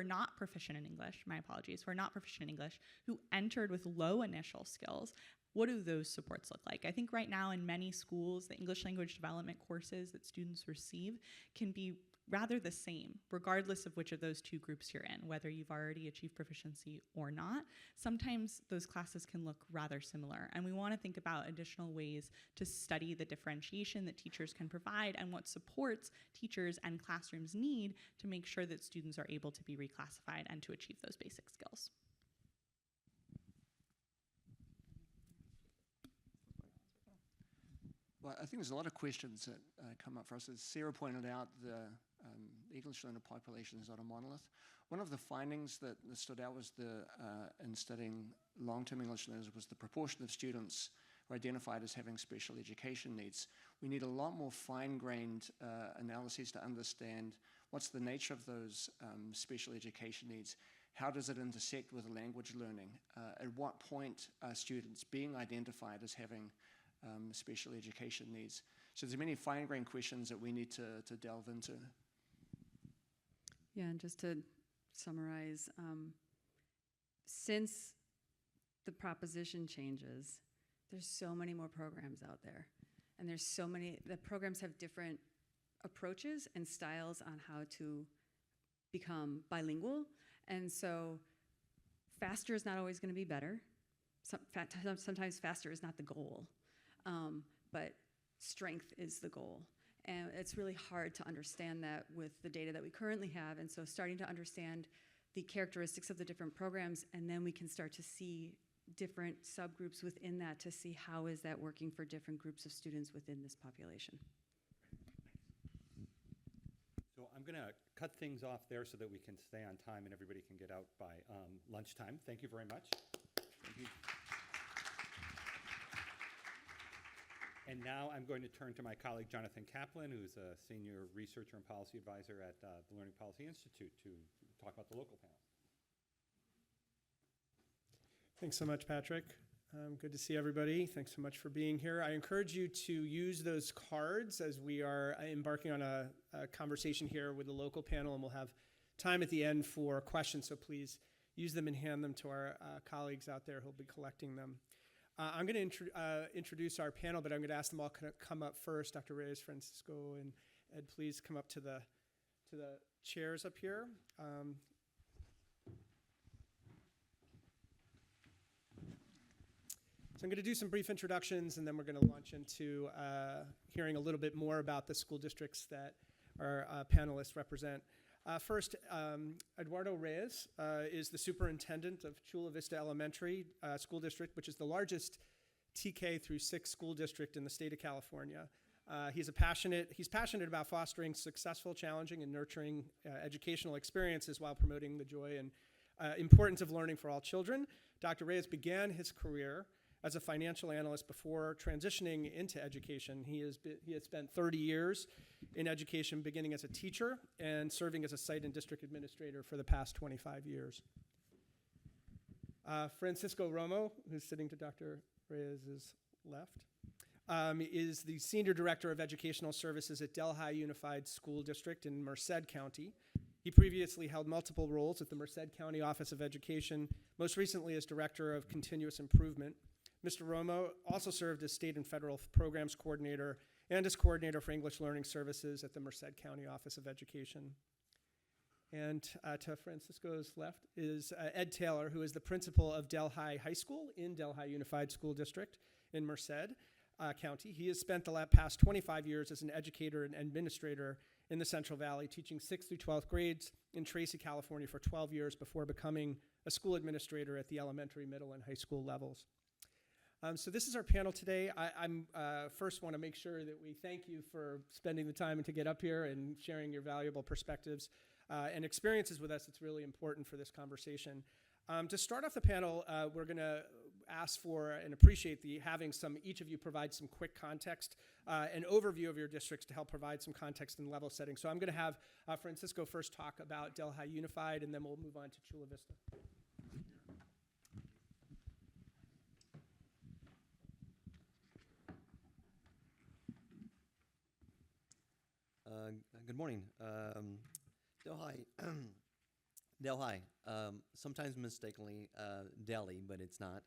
not proficient in English, who are not proficient in English, who entered with low initial skills, what do those supports look like? I think right now in many schools, the English language development courses that students receive can be rather the same, regardless of which of those two groups you're in, whether you've already achieved proficiency or not. Sometimes those classes can look rather similar, and we want to think about additional ways to study the differentiation that teachers can provide and what supports teachers and classrooms need to make sure that students are able to be reclassified and to achieve those basic skills. Well, I think there's a lot of questions that come up for us. As Sarah pointed out, the English learner population is not a monolith. One of the findings that stood out was in studying long-term English learners was the proportion of students who are identified as having special education needs. We need a lot more fine-grained analyses to understand what's the nature of those special education needs. How does it intersect with language learning? At what point are students being identified as having special education needs? So there's many fine-grained questions that we need to delve into. Yeah, and just to summarize, since the proposition changes, there's so many more programs out there. And there's so many, the programs have different approaches and styles on how to become bilingual. And so faster is not always going to be better. Sometimes faster is not the goal, but strength is the goal. And it's really hard to understand that with the data that we currently have. And so starting to understand the characteristics of the different programs, and then we can start to see different subgroups within that to see how is that working for different groups of students within this population. So I'm going to cut things off there so that we can stay on time and everybody can get out by lunchtime. Thank you very much. Thank you. And now I'm going to turn to my colleague, Jonathan Kaplan, who's a senior researcher and policy advisor at the Learning Policy Institute, to talk about the local panel. Thanks so much, Patrick. Good to see everybody. Thanks so much for being here. I encourage you to use those cards as we are embarking on a conversation here with the local panel, and we'll have time at the end for questions, so please use them and hand them to our colleagues out there who'll be collecting them. I'm going to introduce our panel, but I'm going to ask them all to come up first. Dr. Reyes, Francisco, and Ed, please come up to the chairs up here. So I'm going to do some brief introductions, and then we're going to launch into hearing a little bit more about the school districts that our panelists represent. First, Eduardo Reyes is the superintendent of Chula Vista Elementary School District, which is the largest TK through 6 school district in the state of California. He's passionate about fostering successful, challenging, and nurturing educational experiences while promoting the joy and importance of learning for all children. Dr. Reyes began his career as a financial analyst before transitioning into education. He has spent 30 years in education, beginning as a teacher and serving as a site and district administrator for the past 25 years. Francisco Romo, who's sitting to Dr. Reyes' left, is the Senior Director of Educational Services at Delhi Unified School District in Merced County. He previously held multiple roles at the Merced County Office of Education, most recently as Director of Continuous Improvement. Mr. Romo also served as State and Federal Programs Coordinator and as Coordinator for English Learning Services at the Merced County Office of Education. And to Francisco's left is Ed Taylor, who is the principal of Delhi High School in Delhi Unified School District in Merced County. He has spent the past 25 years as an educator and administrator in the Central Valley, teaching 6th through 12th grades in Tracy, California for 12 years before becoming a school administrator at the elementary, middle, and high school levels. So this is our panel today. I first want to make sure that we thank you for spending the time to get up here and sharing your valuable perspectives and experiences with us. It's really important for this conversation. To start off the panel, we're going to ask for and appreciate having each of you provide some quick context, an overview of your districts to help provide some context and level setting. So I'm going to have Francisco first talk about Delhi Unified, and then we'll move on to Chula Vista. Good morning. Delhi, Delhi, sometimes mistakenly Delhi, but it's not.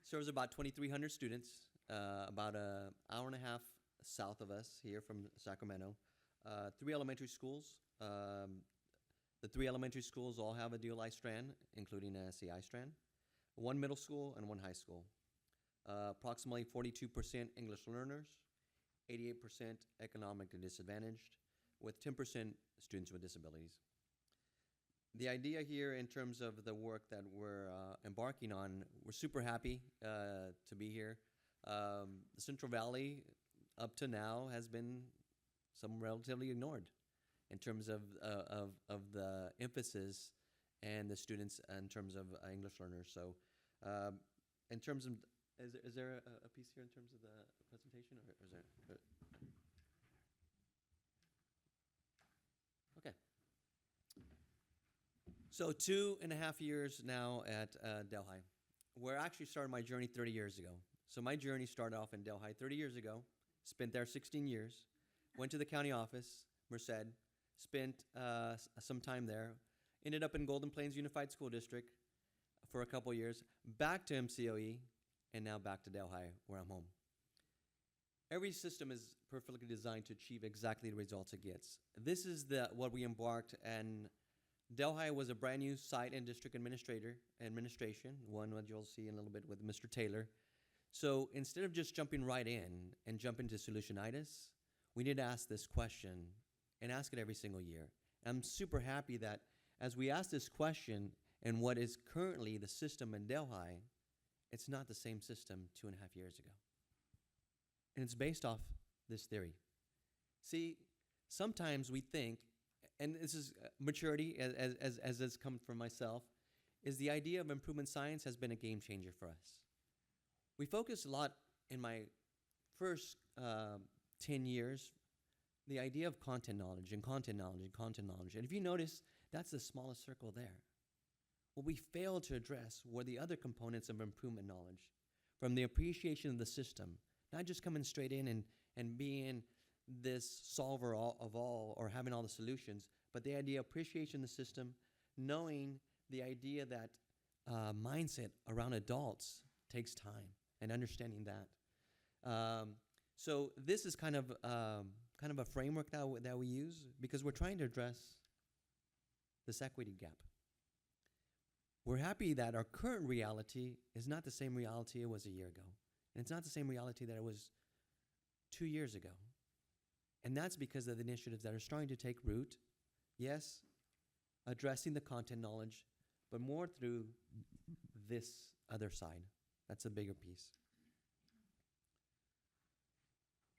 Serves about 2,300 students, about an hour and a half south of us here from Sacramento. 3 elementary schools. The 3 elementary schools all have a DLI strand, including a CI strand. 1 middle school and 1 high school. Approximately 42% English learners, 88% economically disadvantaged, with 10% students with disabilities. The idea here in terms of the work that we're embarking on, we're super happy to be here. The Central Valley, up to now, has been relatively ignored in terms of the emphasis and the students in terms of English learners. So in terms of, is there a piece here in terms of the presentation, or is there? Okay. So 2.5 years now at Delhi. We're actually started my journey 30 years ago. So my journey started off in Delhi 30 years ago, spent there 16 years, went to the county office, Merced, spent some time there, ended up in Golden Plains Unified School District for a couple years, back to MCOE, and now back to Delhi, where I'm home. Every system is perfectly designed to achieve exactly the results it gets. This is what we embarked, and Delhi was a brand new site and district administration, one that you'll see in a little bit with Mr. Taylor. So instead of just jumping right in and jumping to solutionitis, we need to ask this question and ask it every single year. I'm super happy that as we ask this question and what is currently the system in Delhi, it's not the same system 2.5 years ago. And it's based off this theory. See, sometimes we think, and this is maturity as has come from myself, is the idea of improvement science has been a game changer for us. We focused a lot in my first 10 years, the idea of content knowledge and content knowledge and content knowledge. And if you notice, that's the smallest circle there. What we failed to address were the other components of improvement knowledge, from the appreciation of the system, not just coming straight in and being this solver of all or having all the solutions, but the idea of appreciation of the system, knowing the idea that mindset around adults takes time, and understanding that. So this is kind of a framework that we use because we're trying to address this equity gap. We're happy that our current reality is not the same reality it was a year ago. And it's not the same reality that it was 2 years ago. And that's because of the initiatives that are starting to take root. Yes, addressing the content knowledge, but more through this other side. That's a bigger piece.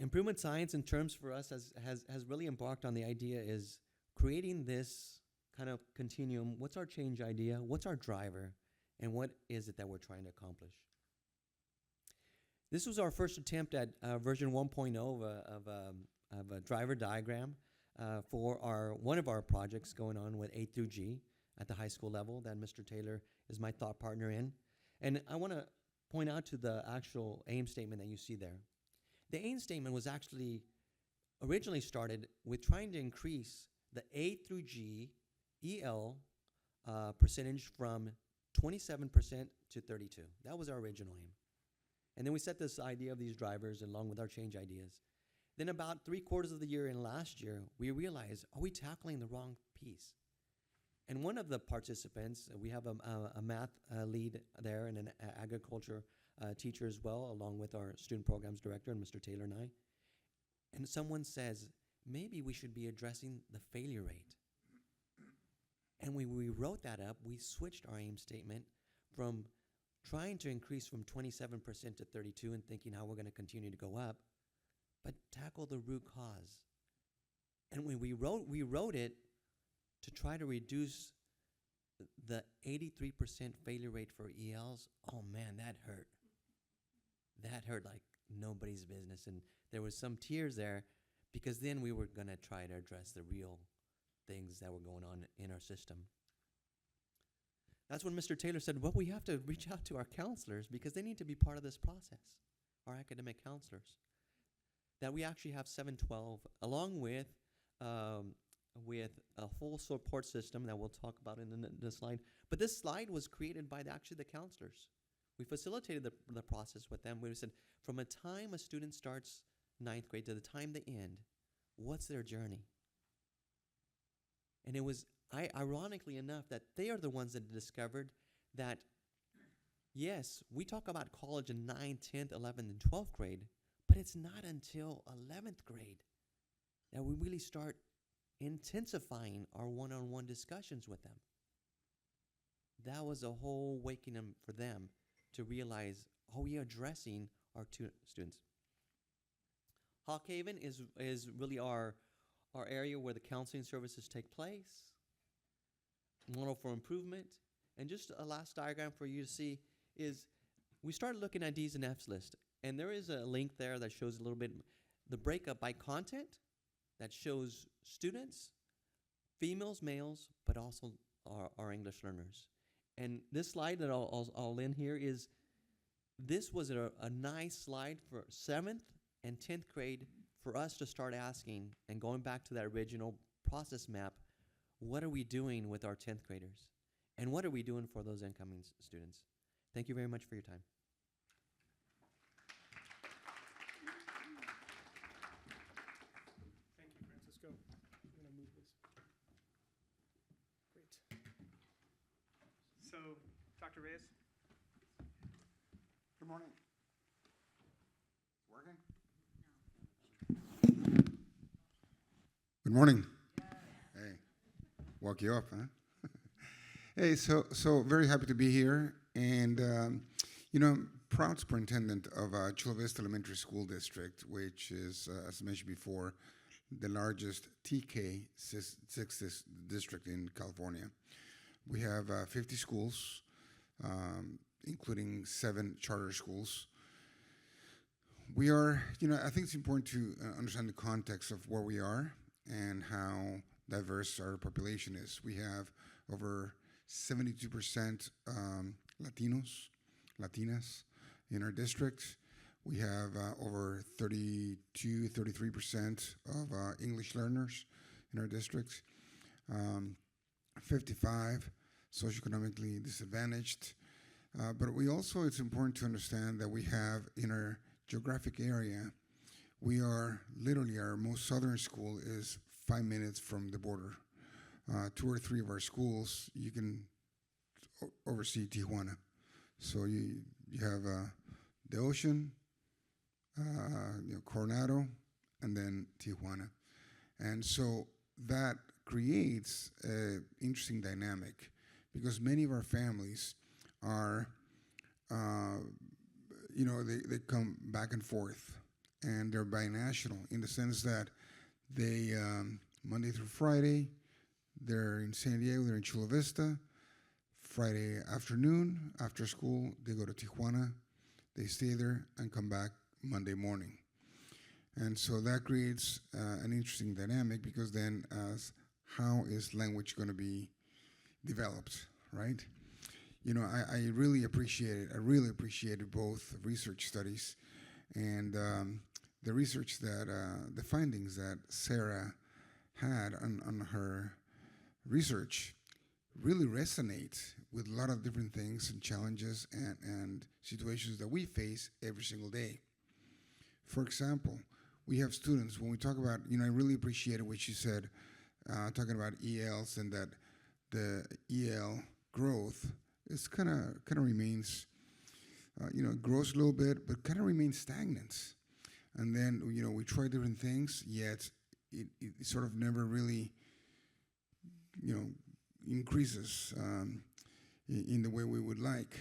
Improvement science in terms for us has really embarked on the idea is creating this kind of continuum. What's our change idea? What's our driver? And what is it that we're trying to accomplish? This was our first attempt at version 1.0 of a driver diagram for one of our projects going on with A through G at the high school level that Mr. Taylor is my thought partner in. And I want to point out to the actual aim statement that you see there. The aim statement was actually originally started with trying to increase the A through G EL percentage from 27% to 32%. That was our original aim. And then we set this idea of these drivers along with our change ideas. Then about 3/4 of the year in last year, we realized, are we tackling the wrong piece? And one of the participants, we have a math lead there and an agriculture teacher as well, along with our student programs director and Mr. Taylor and I. And someone says, maybe we should be addressing the failure rate. And when we wrote that up, we switched our aim statement from trying to increase from 27% to 32% and thinking how we're going to continue to go up, but tackle the root cause. And when we wrote it to try to reduce the 83% failure rate for ELs, oh man, that hurt. That hurt like nobody's business. And there was some tears there because then we were going to try to address the real things that were going on in our system. That's when Mr. Taylor said, well, we have to reach out to our counselors because they need to be part of this process, our academic counselors. That we actually have 712, along with a full support system that we'll talk about in the slide. But this slide was created by actually the counselors. We facilitated the process with them. We said, from a time a student starts ninth grade to the time they end, what's their journey? And it was ironically enough that they are the ones that discovered that, yes, we talk about college in 9th, 10th, 11th, and 12th grade, but it's not until 11th grade that we really start intensifying our one-on-one discussions with them. That was a whole awakening for them to realize, oh, we are addressing our students. Hawkhaven is really our area where the counseling services take place. Model for improvement. And just a last diagram for you to see is we started looking at D's and F's list. And there is a link there that shows a little bit the breakup by content that shows students, females, males, but also our English learners. And this slide that I'll end here is, this was a nice slide for 7th and 10th grade for us to start asking and going back to that original process map, what are we doing with our 10th graders? And what are we doing for those incoming students? Thank you very much for your time. Thank you, Francisco. I'm going to move this. Great. So, Dr. Reyes? Good morning. Working? Good morning. Hey, woke you up, huh? Hey, so very happy to be here, and I'm proud superintendent of Chula Vista Elementary School District, which is, as mentioned before, the largest TK 6 district in California. We have 50 schools, including 7 charter schools. We are, I think it's important to understand the context of where we are and how diverse our population is. We have over 72% Latinas in our district. We have over 33% of English learners in our district. 55 socioeconomically disadvantaged. But we also, it's important to understand that we have in our geographic area, we are literally, our most southern school is 5 minutes from the border. 2 or 3 of our schools, you can oversee Tijuana. So you have the ocean, Coronado, and then Tijuana. And so that creates an interesting dynamic because many of our families are, they come back and forth, and they're binational in the sense that they, Monday through Friday, they're in San Diego, they're in Chula Vista. Friday afternoon, after school, they go to Tijuana, they stay there, and come back Monday morning. And so that creates an interesting dynamic because then how is language going to be developed, right? I really appreciated both research studies and the research that, the findings that Sarah had on her research really resonate with a lot of different things and challenges and situations that we face every single day. For example, we have students, when we talk about, I really appreciated what you said, talking about ELs and that the EL growth is kind of remains, grows a little bit, but kind of remains stagnant. And then, we try different things, yet it sort of never really, increases in the way we would like.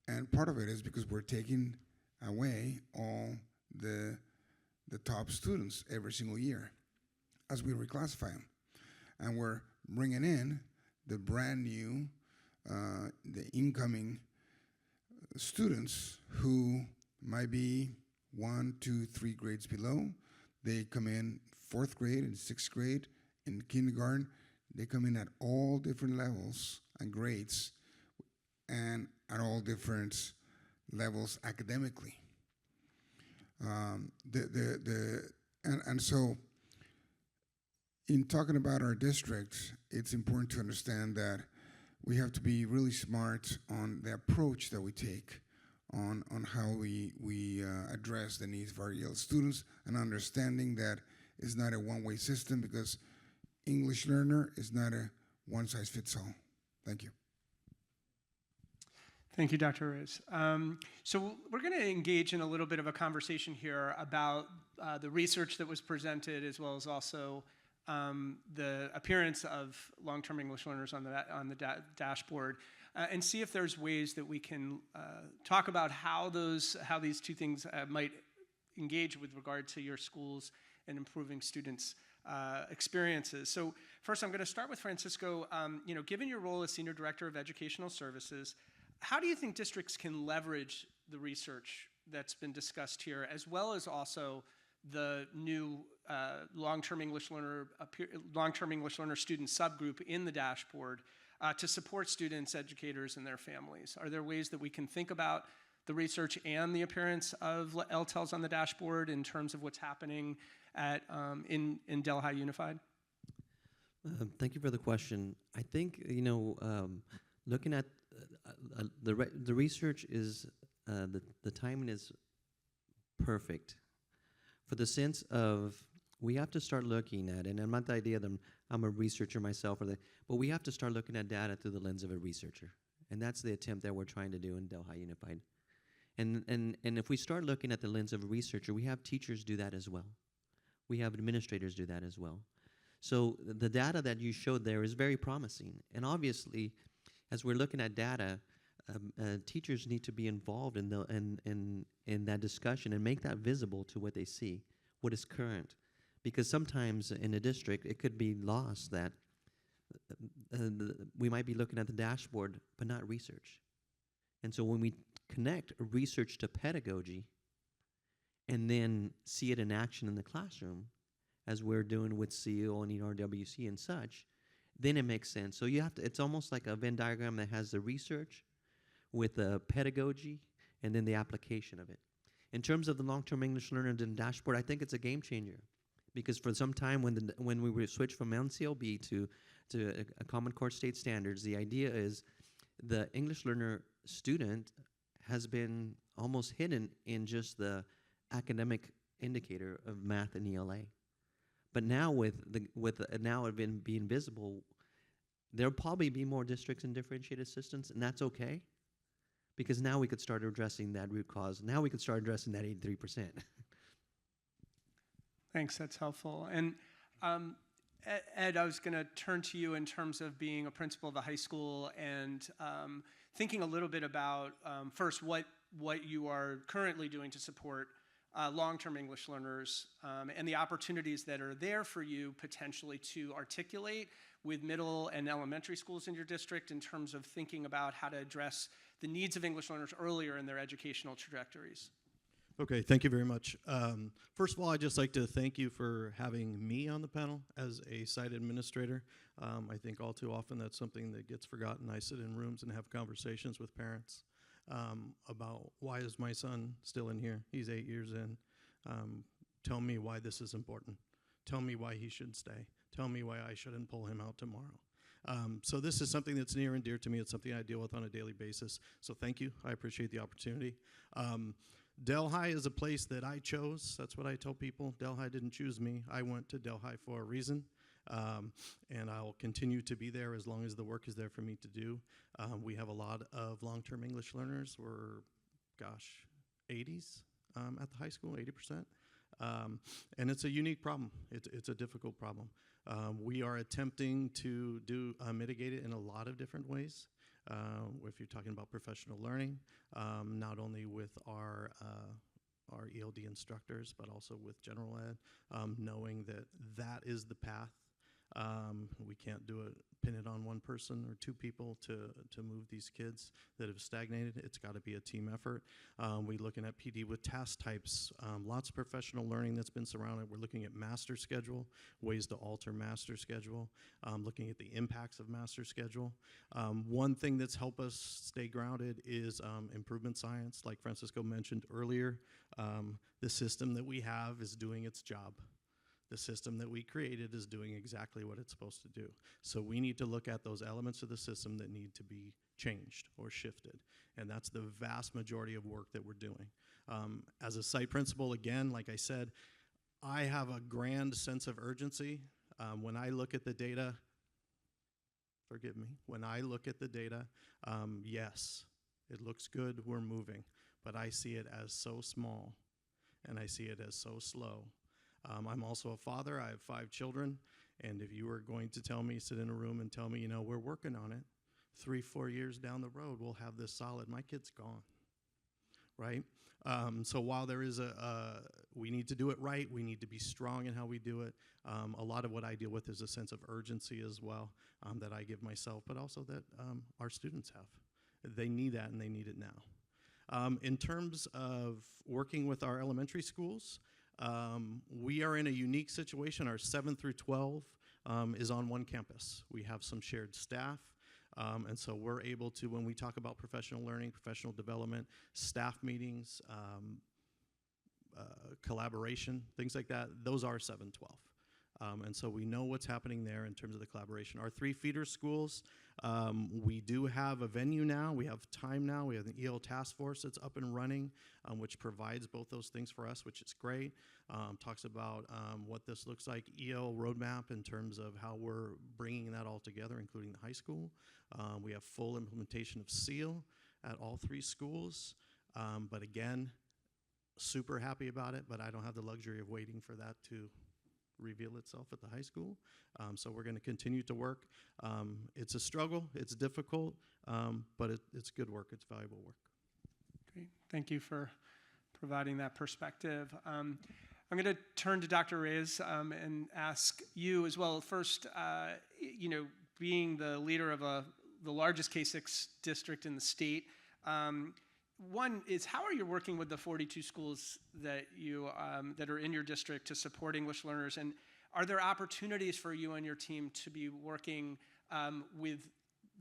And part of it is because we're taking away all the top students every single year as we reclassify them. And we're bringing in the brand new, the incoming students who might be 1, 2, 3 grades below. They come in 4th grade and 6th grade in kindergarten. They come in at all different levels and grades and at all different levels academically. And so in talking about our district, it's important to understand that we have to be really smart on the approach that we take on how we address the needs of our EL students, and understanding that it's not a one-way system, because English learner is not a one-size-fits-all. Thank you. Thank you, Dr. Reyes. So we're going to engage in a little bit of a conversation here about the research that was presented, as well as also the appearance of long-term English learners on the dashboard, and see if there's ways that we can talk about how these two things might engage with regard to your schools and improving students' experiences. So first, I'm going to start with Francisco. Given your role as Senior Director of Educational Services, how do you think districts can leverage the research that's been discussed here, as well as also the new long-term English learner student subgroup in the dashboard to support students, educators, and their families? Are there ways that we can think about the research and the appearance of LTELs on the dashboard in terms of what's happening in Delhi Unified? Thank you for the question. I think, looking at the research is, the timing is perfect, for the sense of we have to start looking at, and I'm not the idea that I'm a researcher myself, but we have to start looking at data through the lens of a researcher. And that's the attempt that we're trying to do in Delhi Unified. And if we start looking at the lens of a researcher, we have teachers do that as well. We have administrators do that as well. So the data that you showed there is very promising. And obviously, as we're looking at data, teachers need to be involved in that discussion and make that visible to what they see, what is current. Because sometimes in a district, it could be lost that we might be looking at the dashboard, but not research. And so when we connect research to pedagogy and then see it in action in the classroom, as we're doing with CO and ERWC and such, then it makes sense. So you have to, it's almost like a Venn diagram that has the research with the pedagogy and then the application of it. In terms of the long-term English learner and dashboard, I think it's a game changer, because for some time when we were switched from NCLB to a Common Core State Standards, the idea is the English learner student has been almost hidden in just the academic indicator of math and ELA. But now now it being visible, there'll probably be more districts and differentiated systems, and that's okay, because now we could start addressing that root cause. Now we could start addressing that 83%. Thanks, that's helpful. And Ed, I was going to turn to you in terms of being a principal of a high school and thinking a little bit about, first, what you are currently doing to support long-term English learners and the opportunities that are there for you potentially to articulate with middle and elementary schools in your district in terms of thinking about how to address the needs of English learners earlier in their educational trajectories. Okay, thank you very much. First of all, I'd just like to thank you for having me on the panel as a site administrator. I think all too often that's something that gets forgotten. I sit in rooms and have conversations with parents about, why is my son still in here? He's 8 years in. Tell me why this is important. Tell me why he should stay. Tell me why I shouldn't pull him out tomorrow. So this is something that's near and dear to me. It's something I deal with on a daily basis. So thank you. I appreciate the opportunity. Delhi is a place that I chose. That's what I tell people. Delhi didn't choose me. I went to Delhi for a reason. And I'll continue to be there as long as the work is there for me to do. We have a lot of long-term English learners. We're, 80s at the high school, 80%. And it's a unique problem. It's a difficult problem. We are attempting to mitigate it in a lot of different ways. If you're talking about professional learning, not only with our ELD instructors, but also with general ed, knowing that is the path. We can't pin it on on one person or two people to move these kids that have stagnated. It's got to be a team effort. We're looking at PD with task types, lots of professional learning that's been surrounded. We're looking at master schedule, ways to alter master schedule, looking at the impacts of master schedule. One thing that's helped us stay grounded is improvement science. Like Francisco mentioned earlier, the system that we have is doing its job. The system that we created is doing exactly what it's supposed to do. So we need to look at those elements of the system that need to be changed or shifted. And that's the vast majority of work that we're doing. As a site principal, again, like I said, I have a grand sense of urgency. When I look at the data, forgive me, when I look at the data, yes, it looks good, we're moving. But I see it as so small, and I see it as so slow. I'm also a father. I have 5 children, and if you were going to tell me, sit in a room and tell me, you know, we're working on it, 3-4 years down the road, we'll have this solid, my kid's gone, right? So while there is we need to do it right, we need to be strong in how we do it. A lot of what I deal with is a sense of urgency as well that I give myself, but also that our students have. They need that, and they need it now. In terms of working with our elementary schools, we are in a unique situation. Our 7 through 12 is on one campus. We have some shared staff, and so we're able to, when we talk about professional learning, professional development, staff meetings, collaboration, things like that, those are 7-12. And so we know what's happening there in terms of the collaboration. Our 3 feeder schools, we do have a venue now. We have time now. We have an EL task force that's up and running, which provides both those things for us, which is great. Talks about what this looks like, EL roadmap in terms of how we're bringing that all together, including the high school. We have full implementation of SEAL at all 3 schools. But again, super happy about it, but I don't have the luxury of waiting for that to reveal itself at the high school. So we're going to continue to work. It's a struggle, it's difficult, but it's good work, it's valuable work. Great, thank you for providing that perspective. I'm going to turn to Dr. Reyes and ask you as well. First, you know, being the leader of the largest K-6 district in the state, one is, how are you working with the 42 schools that you that are in your district to support English learners, and are there opportunities for you and your team to be working with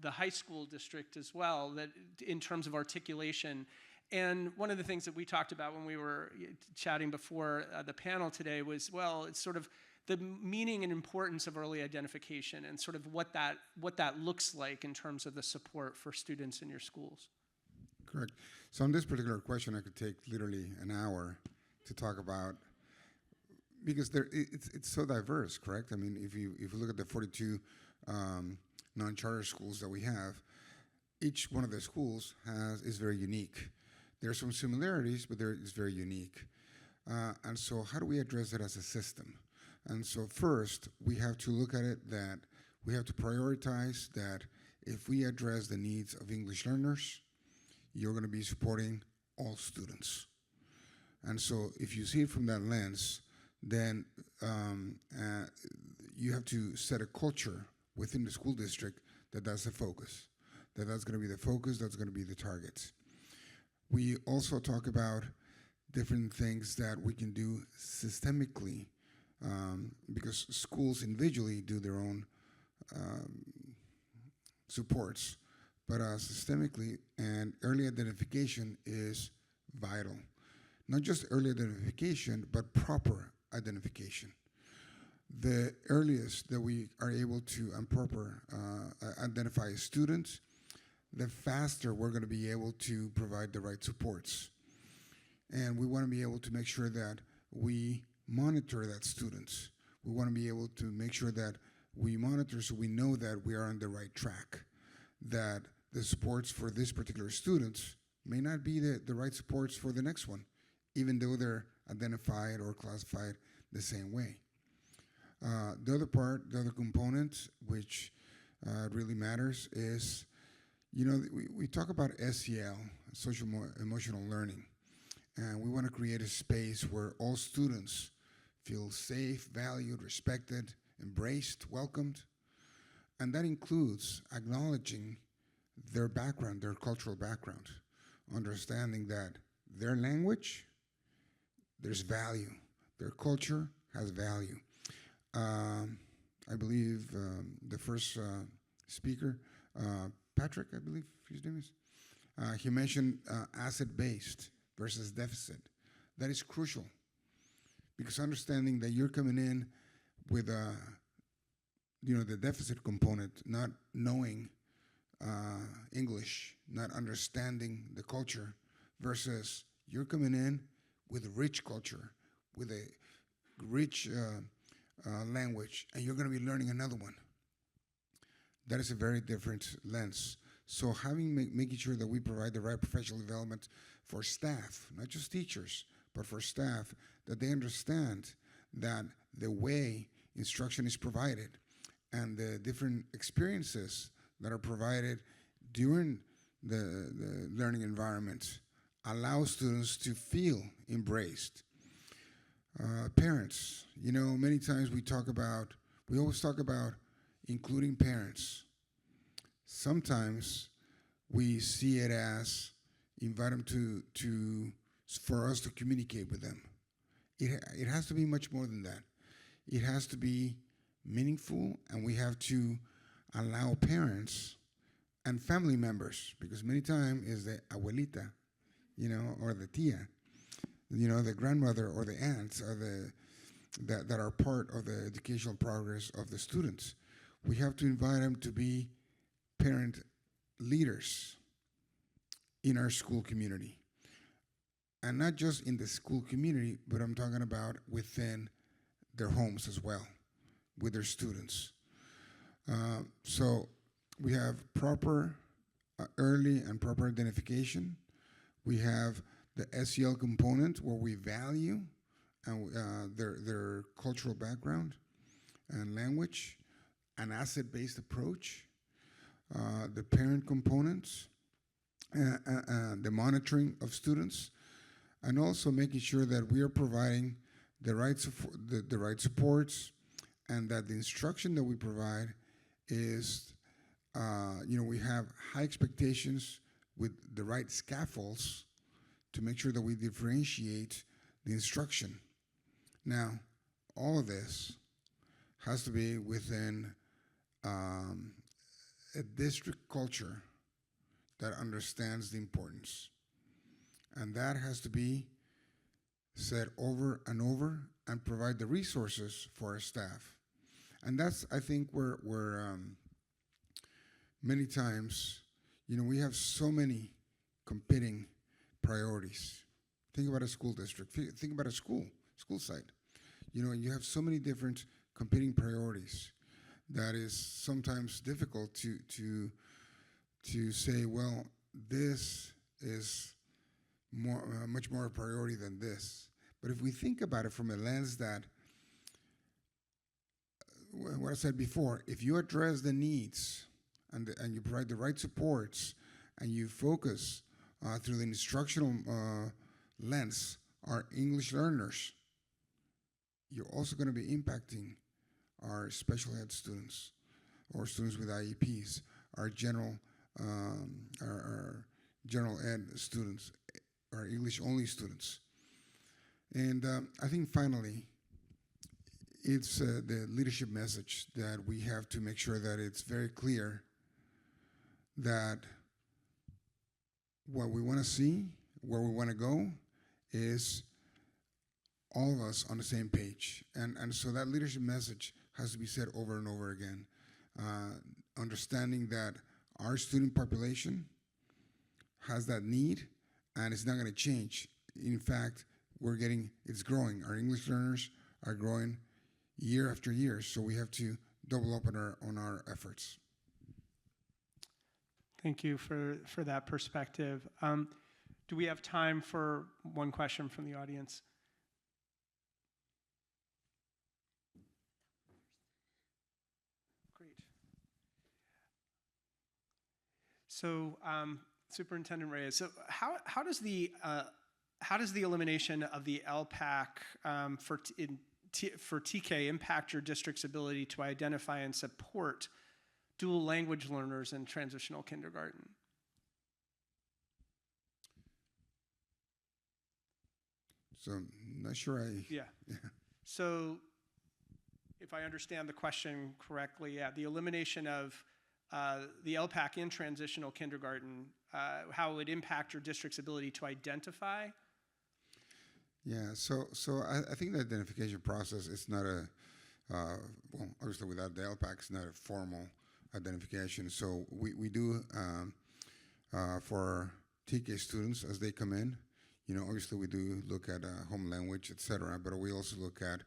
the high school district as well, that in terms of articulation? And one of the things that we talked about when we were chatting before the panel today was, well, it's sort of the meaning and importance of early identification and sort of what that looks like in terms of the support for students in your schools. Correct. So on this particular question, I could take literally an hour to talk about, because it's so diverse, correct? I mean, if you look at the 42 non-charter schools that we have, each one of the schools is very unique. There are some similarities, but it's very unique. And so how do we address it as a system? And so first, we have to look at it that we have to prioritize that if we address the needs of English learners, you're going to be supporting all students. And so if you see it from that lens, then you have to set a culture within the school district that's the focus, that's going to be the focus, that's going to be the targets. We also talk about different things that we can do systemically, because schools individually do their own supports, but systemically, and early identification is vital. Not just early identification, but proper identification. The earliest that we are able to identify students, the faster we're going to be able to provide the right supports. And we want to be able to make sure that we monitor that students. We want to be able to make sure that we monitor so we know that we are on the right track, that the supports for this particular students may not be the right supports for the next one, even though they're identified or classified the same way. The other component, which really matters, is, you know, we talk about SEL, social emotional learning, and we want to create a space where all students feel safe, valued, respected, embraced, welcomed. And that includes acknowledging their background, their cultural background, understanding that their language, there's value. Their culture has value. I believe the first speaker, Patrick, I believe his name is, he mentioned asset-based versus deficit. That is crucial because understanding that you're coming in with the deficit component, not knowing English, not understanding the culture, versus you're coming in with a rich culture, with a rich language, and you're going to be learning another one. That is a very different lens. So making sure that we provide the right professional development for staff, not just teachers, but for staff, that they understand that the way instruction is provided and the different experiences that are provided during the learning environment allow students to feel embraced. Parents, many times we always talk about including parents. Sometimes we see it as invite them for us to communicate with them. It has to be much more than that. It has to be meaningful, and we have to allow parents and family members, because many times is the abuelita, or the tia, the grandmother or the aunts are that are part of the educational progress of the students. We have to invite them to be parent leaders in our school community. And not just in the school community, but I'm talking about within their homes as well, with their students. So we have proper early and proper identification. We have the SEL component where we value their cultural background and language, an asset-based approach, the parent components, the monitoring of students, and also making sure that we are providing the right supports, and that the instruction that we provide is, we have high expectations with the right scaffolds to make sure that we differentiate the instruction. Now, all of this has to be within a district culture that understands the importance. And that has to be said over and over and provide the resources for our staff. And that's, I think, where many times, we have so many competing priorities. Think about a school district. Think about a school site. You have so many different competing priorities that is sometimes difficult to say, well, this is much more a priority than this. But if we think about it from a lens that, what I said before, if you address the needs and you provide the right supports and you focus through the instructional lens our English learners, you're also going to be impacting our special ed students or students with IEPs, our general ed students, our English-only students. And I think finally, it's the leadership message that we have to make sure that it's very clear that what we want to see, where we want to go, is all of us on the same page. And so that leadership message has to be said over and over again. Understanding that our student population has that need, and it's not going to change. In fact, it's growing. Our English learners are growing year after year, so we have to double up on our efforts. Thank you for that perspective. Do we have time for one question from the audience? Great. So, Superintendent Reyes, so how does the elimination of the LPAC for TK impact your district's ability to identify and support dual language learners in transitional kindergarten? So I'm not sure Yeah. So if I understand the question correctly, yeah, the elimination of the LPAC in transitional kindergarten, how it would impact your district's ability to identify. Yeah, so I think the identification process is not a, well, obviously without the LPAC, it's not a formal identification. So we do, for TK students as they come in, obviously we do look at home language, et cetera, but we also look at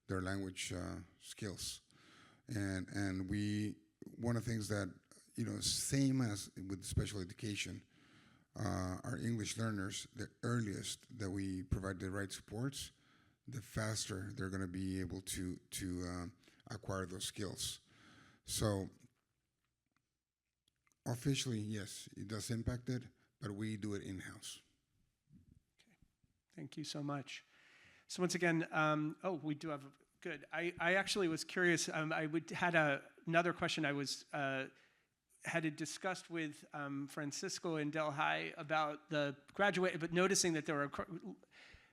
their language skills. And one of the things that, same as with special education, our English learners, the earliest that we provide the right supports, the faster they're going to be able to acquire those skills. So officially, yes, it does impact it, but we do it in-house. Thank you so much. So once again, we do have good. I actually was curious. Had another question. I was had it discussed with Francisco in Delhi about the graduate, but noticing that there were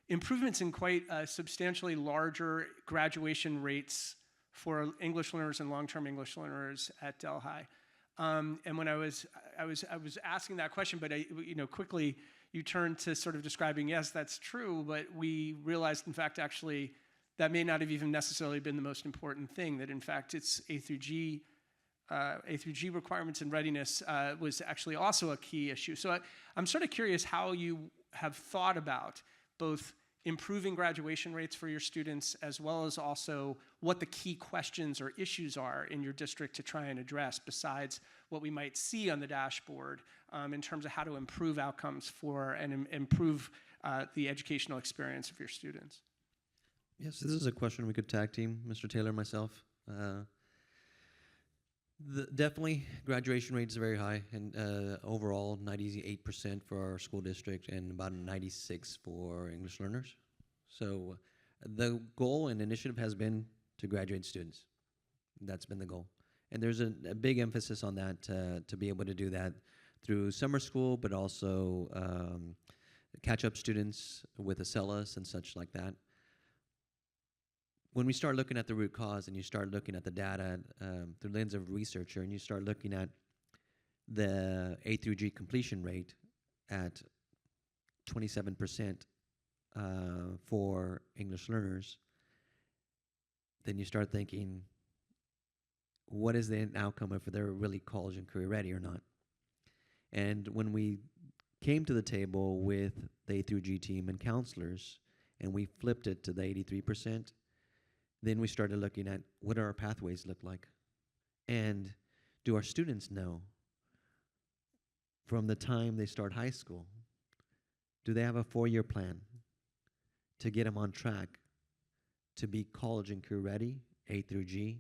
improvements in quite substantially larger graduation rates for English learners and long-term English learners at Delhi. And when I was asking that question, but quickly you turned to sort of describing, yes, that's true, but we realized, in fact, actually, that may not have even necessarily been the most important thing, that in fact it's A through G requirements and readiness was actually also a key issue. So I'm sort of curious how you have thought about both improving graduation rates for your students, as well as also what the key questions or issues are in your district to try and address, besides what we might see on the dashboard in terms of how to improve outcomes for and improve the educational experience of your students. Yes, this is a question we could tag team, Mr. Taylor and myself. Definitely, graduation rate is very high, and overall 98% for our school district and about 96% for English learners. So the goal and initiative has been to graduate students. That's been the goal. And there's a big emphasis on that to be able to do that through summer school, but also catch-up students with ACELAs and such like that. When we start looking at the root cause and you start looking at the data through the lens of a researcher, and you start looking at the A through G completion rate at 27% for English learners, then you start thinking, what is the outcome if they're really college and career ready or not? And when we came to the table with the A through G team and counselors, and we flipped it to the 83%, then we started looking at what do our pathways look like? And do our students know from the time they start high school, do they have a 4-year plan to get them on track to be college and career ready, A through G?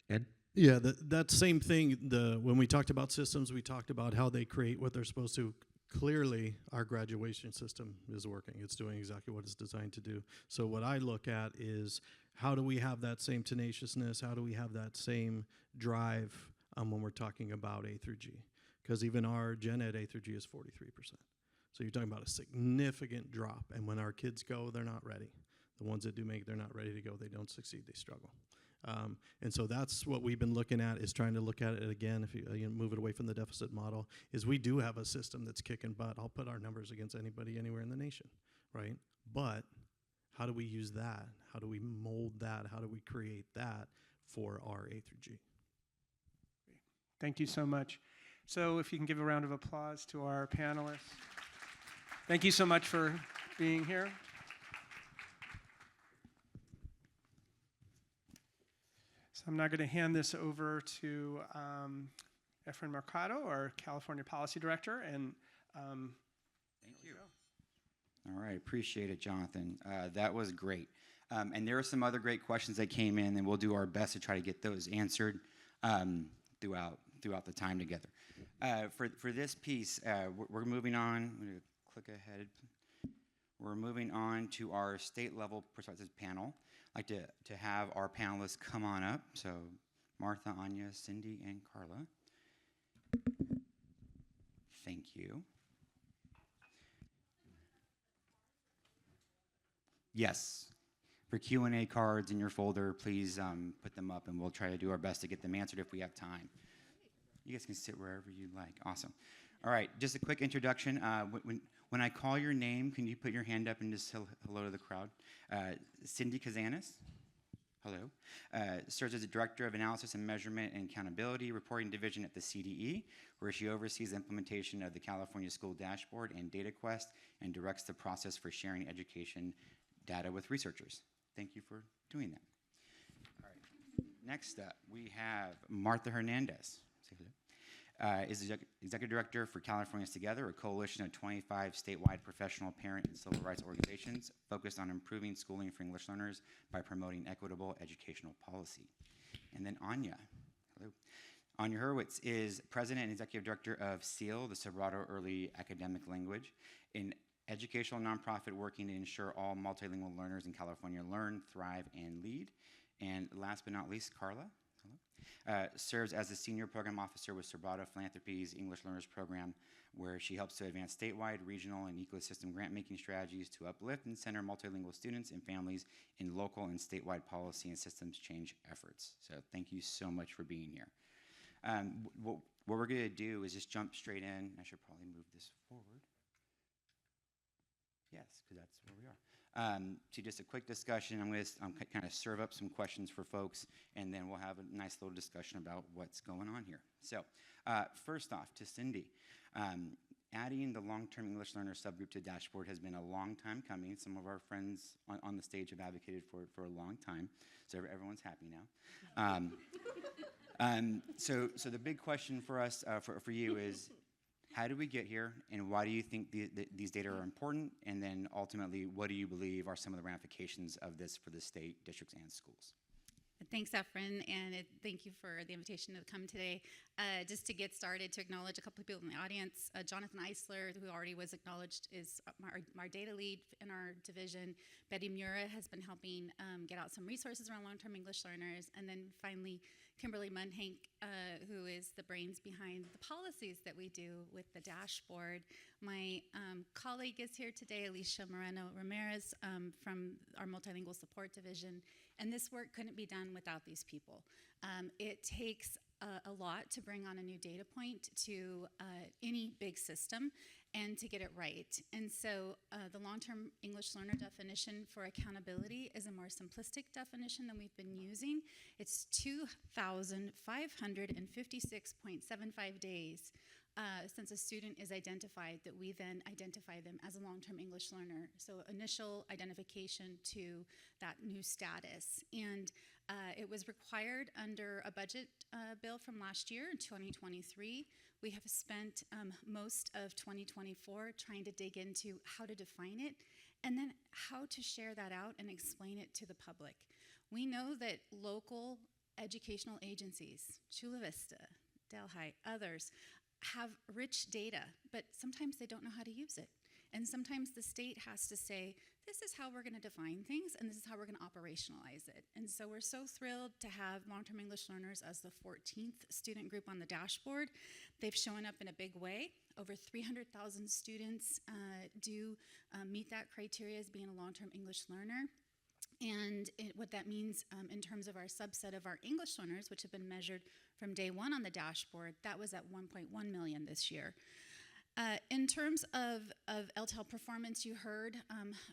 Ed? Yeah, that same thing, when we talked about systems, we talked about how they create what they're supposed to. Clearly, our graduation system is working. It's doing exactly what it's designed to do. So what I look at is, how do we have that same tenaciousness? How do we have that same drive when we're talking about A through G? Because even our gen ed A through G is 43%. So you're talking about a significant drop. And when our kids go, they're not ready. The ones that do make it, they're not ready to go. They don't succeed. They struggle. And so that's what we've been looking at, is trying to look at it again, if you move it away from the deficit model, is we do have a system that's kicking butt. I'll put our numbers against anybody anywhere in the nation, right? But how do we use that? How do we mold that? How do we create that for our A through G? Thank you so much. So if you can give a round of applause to our panelists. Thank you so much for being here. So I'm now going to hand this over to Efren Mercado, our California Policy Director. And thank you. All right, appreciate it, Jonathan. That was great. And there are some other great questions that came in, and we'll do our best to try to get those answered throughout the time together. For this piece, we're moving on. I'm going to click ahead. We're moving on to our state level perspectives panel. I'd like to have our panelists come on up. So Martha, Anya, Cindy, and Carla. Thank you. Yes. For Q&A cards in your folder, please put them up, and we'll try to do our best to get them answered if we have time. You guys can sit wherever you'd like. Awesome. All right, just a quick introduction. When I call your name, can you put your hand up and just say hello to the crowd? Cindy Kazanis. Hello. Serves as the Director of Analysis and Measurement and Accountability Reporting Division at the CDE, where she oversees the implementation of the California School Dashboard and Data Quest and directs the process for sharing education data with researchers. Thank you for doing that. All right. Next up, we have Martha Hernandez. Say hello. Is the Executive Director for Californians Together, a coalition of 25 statewide professional, parent, and civil rights organizations focused on improving schooling for English learners by promoting equitable educational policy. And then Anya. Hello. Anya Hurwitz is President and Executive Director of SEAL, the Sobrato Early Academic Language, an educational nonprofit working to ensure all multilingual learners in California learn, thrive, and lead. And last but not least, Carla. Serves as the Senior Program Officer with Sobrato Philanthropies English Learners Program, where she helps to advance statewide, regional, and ecosystem grant-making strategies to uplift and center multilingual students and families in local and statewide policy and systems change efforts. So thank you so much for being here. What we're going to do is just jump straight in. I should probably move this forward. Yes, because that's where we are. To just a quick discussion, I'm going to kind of serve up some questions for folks, and then we'll have a nice little discussion about what's going on here. So first off, to Cindy, adding the long-term English learner subgroup to dashboard has been a long time coming. Some of our friends on the stage have advocated for it for a long time, so everyone's happy now. So the big question for us, for you is, how did we get here, and why do you think these data are important? And then ultimately, what do you believe are some of the ramifications of this for the state, districts, and schools? Thanks, Efren, and thank you for the invitation to come today. Just to get started, to acknowledge a couple of people in the audience, Jonathan Eisler, who already was acknowledged, is our data lead in our division. Betty Mura has been helping get out some resources around long-term English learners. And then finally, Kimberly Munhank, who is the brains behind the policies that we do with the dashboard. My colleague is here today, Alicia Moreno Ramirez, from our multilingual support division. And this work couldn't be done without these people. It takes a lot to bring on a new data point to any big system and to get it right. And so the long-term English learner definition for accountability is a more simplistic definition than we've been using. It's 2,556.75 days since a student is identified that we then identify them as a long-term English learner. So initial identification to that new status. And it was required under a budget bill from last year in 2023. We have spent most of 2024 trying to dig into how to define it and then how to share that out and explain it to the public. We know that local educational agencies, Chula Vista, Delhi, others, have rich data, but sometimes they don't know how to use it. And sometimes the state has to say, this is how we're going to define things, and this is how we're going to operationalize it. And so we're so thrilled to have long-term English learners as the 14th student group on the dashboard. They've shown up in a big way. Over 300,000 students do meet that criteria as being a long-term English learner. And what that means in terms of our subset of our English learners, which have been measured from day one on the dashboard, that was at 1.1 million this year. In terms of LTEL performance, you heard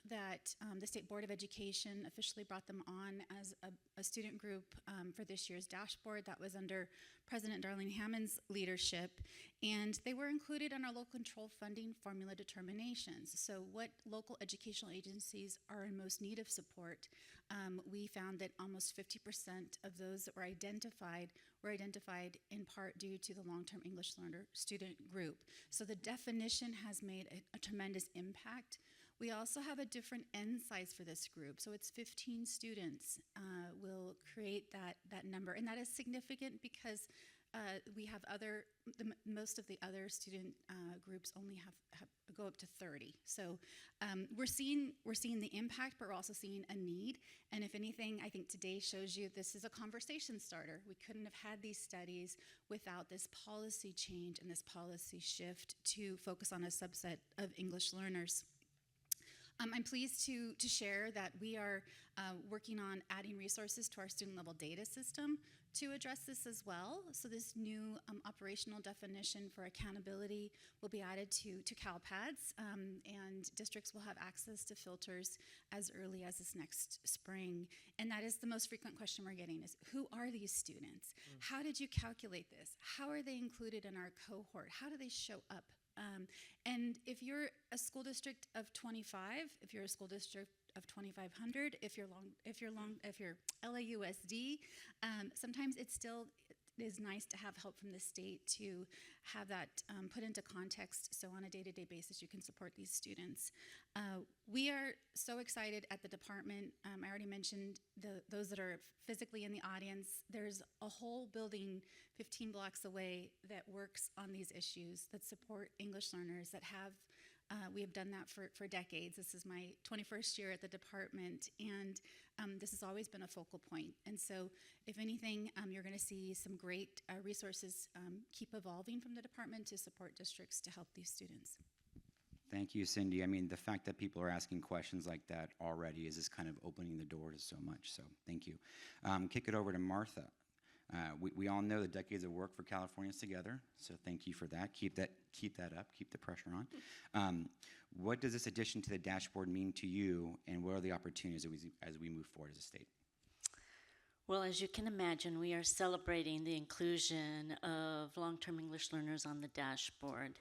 that the State Board of Education officially brought them on as a student group for this year's dashboard. That was under President Darlene Hammond's leadership, and they were included in our local control funding formula determinations. So what local educational agencies are in most need of support, we found that almost 50% of those that were identified in part due to the long-term English learner student group. So the definition has made a tremendous impact. We also have a different end size for this group. So it's 15 students will create that number. And that is significant because We have most of the other student groups only have go up to 30. So we're seeing the impact, but we're also seeing a need. And if anything, I think today shows you this is a conversation starter. We couldn't have had these studies without this policy change and this policy shift to focus on a subset of English learners. I'm pleased to share that we are working on adding resources to our student level data system to address this as well. So this new operational definition for accountability will be added to CalPADS, and districts will have access to filters as early as this next spring. And that is the most frequent question we're getting is, who are these students? How did you calculate this? How are they included in our cohort? How do they show up? And if you're a school district of 25, if you're a school district of 2,500, if you're LAUSD, sometimes it still is nice to have help from the state to have that put into context, so on a day-to-day basis you can support these students. We are so excited at the department. I already mentioned those that are physically in the audience. There's a whole building 15 blocks away that works on these issues, that support English learners, that have we have done that for decades. This is my 21st year at the department, and this has always been a focal point. And so, if anything, you're going to see some great resources keep evolving from the department to support districts to help these students. Thank you, Cindy. I mean, the fact that people are asking questions like that already is just kind of opening the door to so much, so thank you. Kick it over to Martha. We all know the decades of work for Californians Together, so thank you for that. Keep that up, keep the pressure on. What does this addition to the dashboard mean to you, and what are the opportunities as we move forward as a state? Well, as you can imagine, we are celebrating the inclusion of long-term English learners on the dashboard.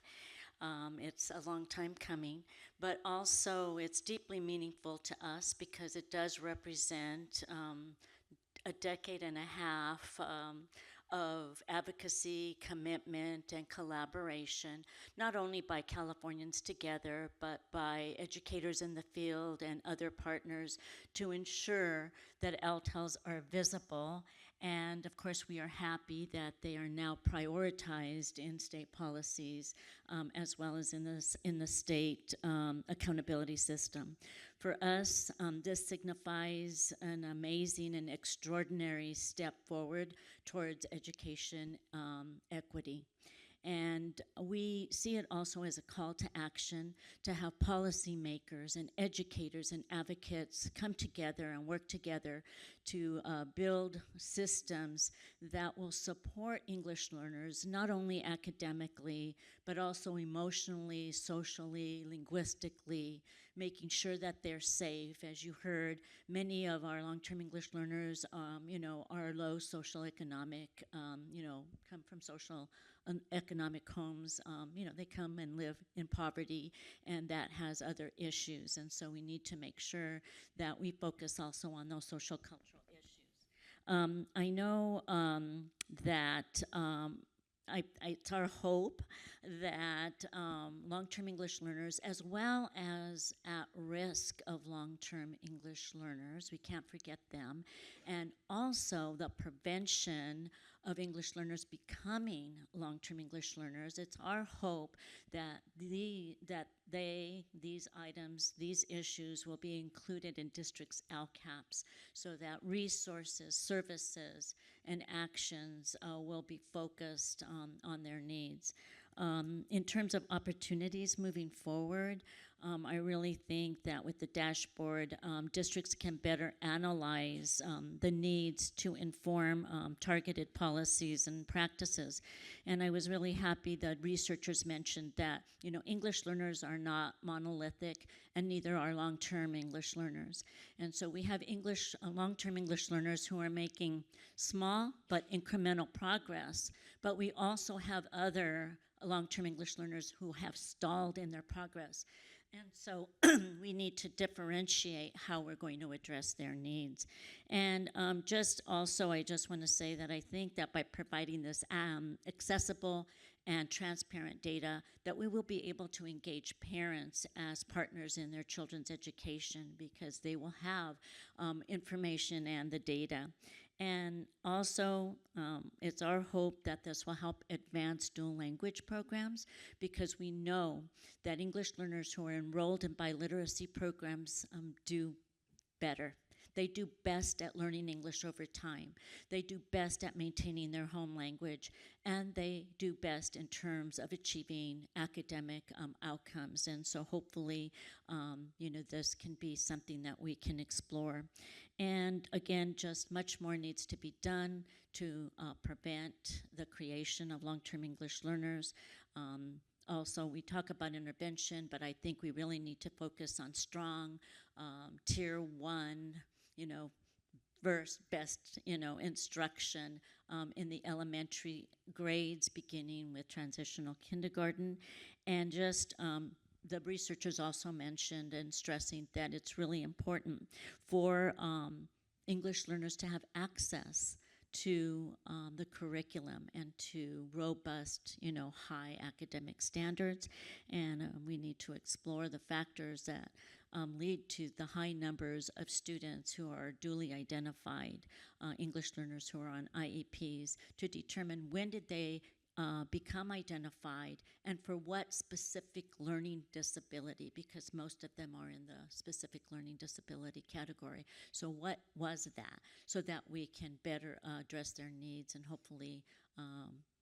It's a long time coming, but also it's deeply meaningful to us because it does represent a decade and a half of advocacy, commitment, and collaboration, not only by Californians Together, but by educators in the field and other partners to ensure that LTELs are visible. And of course, we are happy that they are now prioritized in state policies as well as in the state accountability system. For us, this signifies an amazing and extraordinary step forward towards education equity. And we see it also as a call to action to have policymakers and educators and advocates come together and work together to build systems that will support English learners, not only academically, but also emotionally, socially, linguistically, making sure that they're safe. As you heard, many of our long-term English learners, are low socioeconomic, come from social economic homes. They come and live in poverty, and that has other issues. And so we need to make sure that we focus also on those social cultural issues. I know that it's our hope that long-term English learners, as well as at risk of long-term English learners, we can't forget them, and also the prevention of English learners becoming long-term English learners. It's our hope that these items, these issues will be included in districts' LCAPs so that resources, services, and actions will be focused on their needs. In terms of opportunities moving forward, I really think that with the dashboard, districts can better analyze the needs to inform targeted policies and practices. And I was really happy that researchers mentioned that, English learners are not monolithic, and neither are long-term English learners. And so we have long-term English learners who are making small but incremental progress, but we also have other long-term English learners who have stalled in their progress. And so we need to differentiate how we're going to address their needs. And I just want to say that I think that by providing this accessible and transparent data, that we will be able to engage parents as partners in their children's education because they will have information and the data. And also, it's our hope that this will help advance dual language programs, because we know that English learners who are enrolled in biliteracy programs do better. They do best at learning English over time. They do best at maintaining their home language, and they do best in terms of achieving academic outcomes. And so hopefully, this can be something that we can explore. And again, just much more needs to be done to prevent the creation of long-term English learners. Also, we talk about intervention, but I think we really need to focus on strong tier 1, first best, instruction in the elementary grades, beginning with transitional kindergarten. And just the researchers also mentioned and stressing that it's really important for English learners to have access to the curriculum and to robust, high academic standards. And we need to explore the factors that lead to the high numbers of students who are duly identified English learners who are on IEPs, to determine when did they become identified and for what specific learning disability, because most of them are in the specific learning disability category. So what was that, so that we can better address their needs and hopefully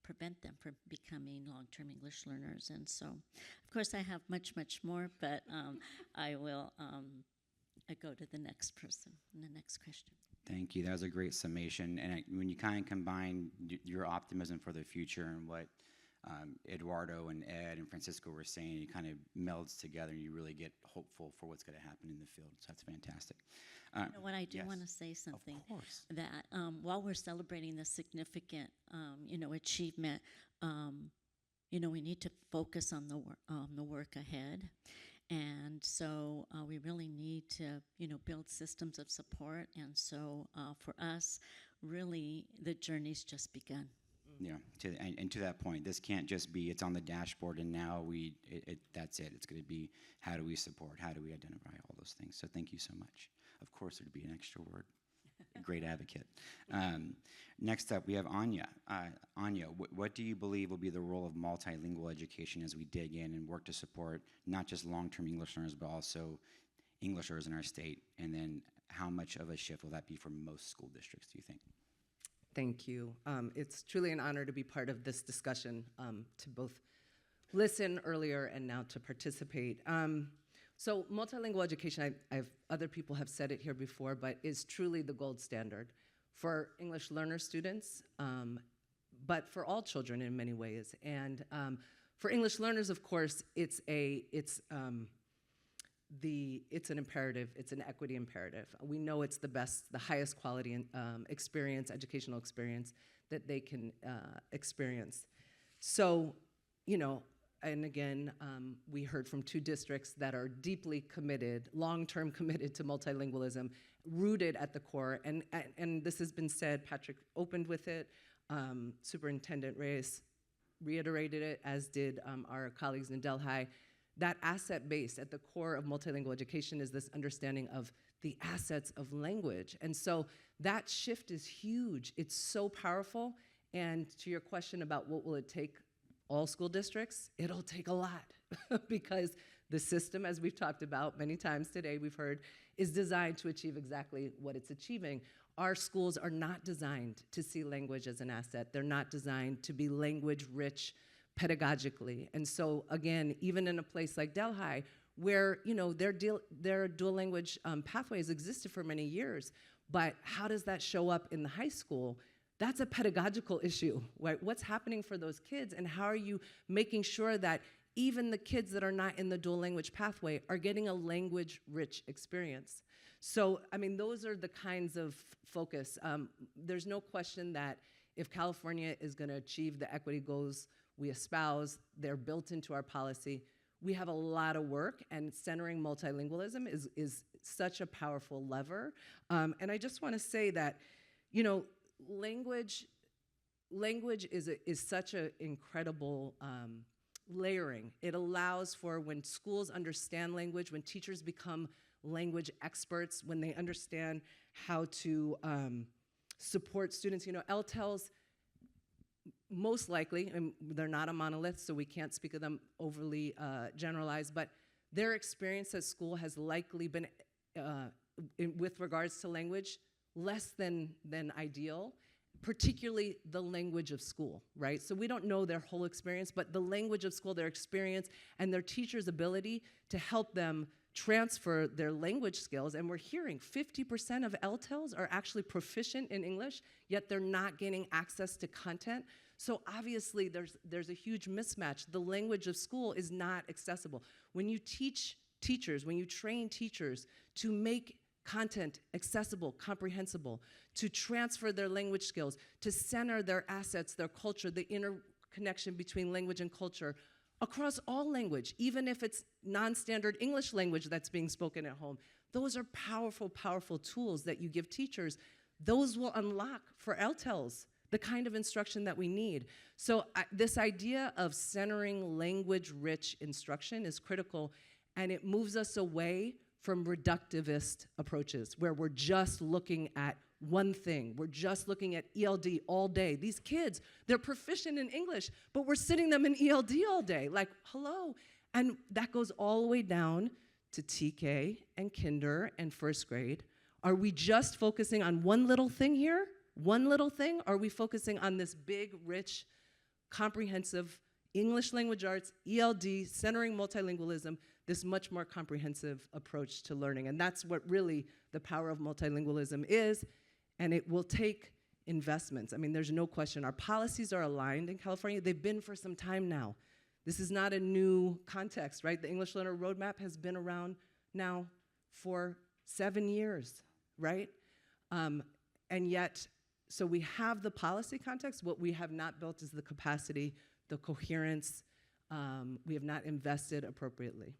prevent them from becoming long-term English learners. And so, of course, I have much, much more, but I will go to the next person and the next question. Thank you. That was a great summation. And when you kind of combine your optimism for the future and what Eduardo and Ed and Francisco were saying, it kind of melds together and you really get hopeful for what's going to happen in the field. So that's fantastic. What I do yes. want to say something, Of course. that while we're celebrating the significant, achievement, we need to focus on the work ahead. And so we really need to, build systems of support. And so for us, really, the journey's just begun. Yeah, and to that point, this can't just be it's on the dashboard and now that's it. It's going to be how do we support, how do we identify all those things. So thank you so much. Of course, there'd be an extra word. Great advocate. Next up, we have Anya. Anya, what do you believe will be the role of multilingual education as we dig in and work to support not just long-term English learners, but also English learners in our state? And then how much of a shift will that be for most school districts, do you think? Thank you. It's truly an honor to be part of this discussion, to both listen earlier and now to participate. So multilingual education, other people have said it here before, but is truly the gold standard for English learner students, but for all children in many ways. And for English learners, of course, it's an imperative, it's an equity imperative. We know it's the best, the highest quality experience, educational experience that they can experience. So, and again, we heard from 2 districts that are deeply committed, long-term committed to multilingualism, rooted at the core. And this has been said, Patrick opened with it, Superintendent Reyes reiterated it, as did our colleagues in Delhi. That asset base at the core of multilingual education is this understanding of the assets of language. And so that shift is huge. It's so powerful. And to your question about what will it take, all school districts, it'll take a lot because the system, as we've talked about many times today, we've heard, is designed to achieve exactly what it's achieving. Our schools are not designed to see language as an asset. They're not designed to be language rich pedagogically. And so again, even in a place like Delhi, where their dual language pathways existed for many years, but how does that show up in the high school? That's a pedagogical issue, right? What's happening for those kids, and how are you making sure that even the kids that are not in the dual language pathway are getting a language-rich experience? So, those are the kinds of focus. There's no question that if California is going to achieve the equity goals we espouse, they're built into our policy. We have a lot of work, and centering multilingualism is such a powerful lever. And I just want to say that, language is such an incredible layering. It allows for when schools understand language, when teachers become language experts, when they understand how to support students. You know, LTELs, most likely, and they're not a monolith, so we can't speak of them overly generalized, but their experience at school has likely been, with regards to language, less than ideal, particularly the language of school, right? So we don't know their whole experience, but the language of school, their experience, and their teachers' ability to help them transfer their language skills. And we're hearing 50% of LTELs are actually proficient in English, yet they're not gaining access to content. So obviously there's a huge mismatch. The language of school is not accessible. When you teach teachers, when you train teachers to make content accessible, comprehensible, to transfer their language skills, to center their assets, their culture, the interconnection between language and culture across all language, even if it's non-standard English language that's being spoken at home. Those are powerful, powerful tools that you give teachers. Those will unlock for LTELs the kind of instruction that we need. So this idea of centering language-rich instruction is critical, and it moves us away from reductivist approaches where we're just looking at one thing. We're just looking at ELD all day. These kids, they're proficient in English, but we're sitting them in ELD all day. Like, hello. And that goes all the way down to TK and kinder and first grade. Are we just focusing on one little thing here? One little thing? Or are we focusing on this big, rich, comprehensive English language arts, ELD, centering multilingualism, this much more comprehensive approach to learning? And that's what really the power of multilingualism is, and it will take investments. I mean, there's no question. Our policies are aligned in California. They've been for some time now. This is not a new context, right? The English Learner Roadmap has been around now for 7 years, right? And yet, so we have the policy context. What we have not built is the capacity, the coherence. We have not invested appropriately.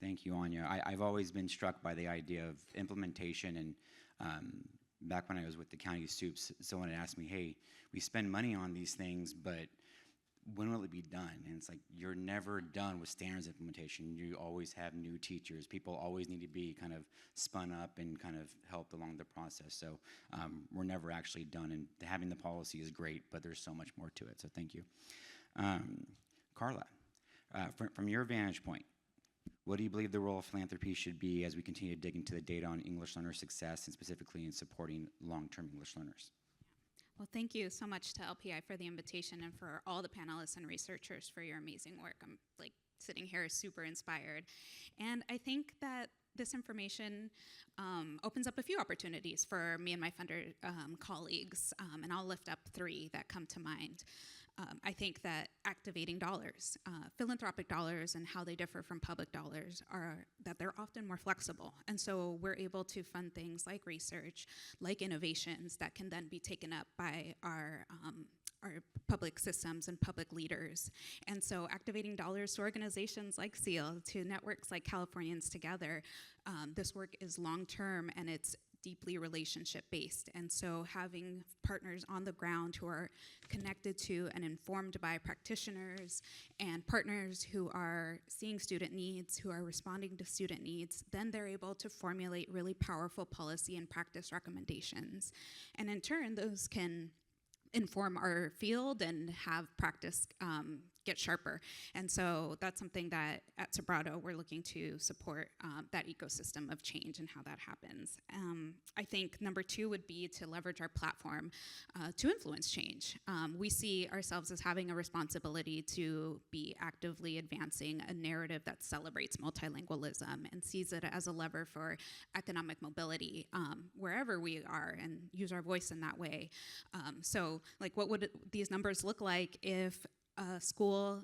Thank you, Anya. I've always been struck by the idea of implementation, and back when I was with the county soups, someone had asked me, hey, we spend money on these things, but when will it be done? And it's like, you're never done with standards implementation. You always have new teachers. People always need to be kind of spun up and kind of helped along the process. So we're never actually done, and having the policy is great, but there's so much more to it, so thank you. Carla, from your vantage point, what do you believe the role of philanthropy should be as we continue to dig into the data on English learner success, and specifically in supporting long-term English learners? Well, thank you so much to LPI for the invitation and for all the panelists and researchers for your amazing work. I'm like sitting here super inspired. And I think that this information opens up a few opportunities for me and my funder colleagues, and I'll lift up 3 that come to mind. I think that activating dollars, philanthropic dollars, and how they differ from public dollars are that they're often more flexible. And so we're able to fund things like research, like innovations that can then be taken up by our public systems and public leaders. And so activating dollars to organizations like SEAL, to networks like Californians Together, this work is long-term and it's deeply relationship-based. And so having partners on the ground who are connected to and informed by practitioners and partners who are seeing student needs, who are responding to student needs, then they're able to formulate really powerful policy and practice recommendations. And in turn, those can inform our field and have practice get sharper. And so that's something that at Sobrato we're looking to support that ecosystem of change and how that happens. I think number 2 would be to leverage our platform to influence change. We see ourselves as having a responsibility to be actively advancing a narrative that celebrates multilingualism and sees it as a lever for economic mobility wherever we are, and use our voice in that way. So like, what would these numbers look like if a school,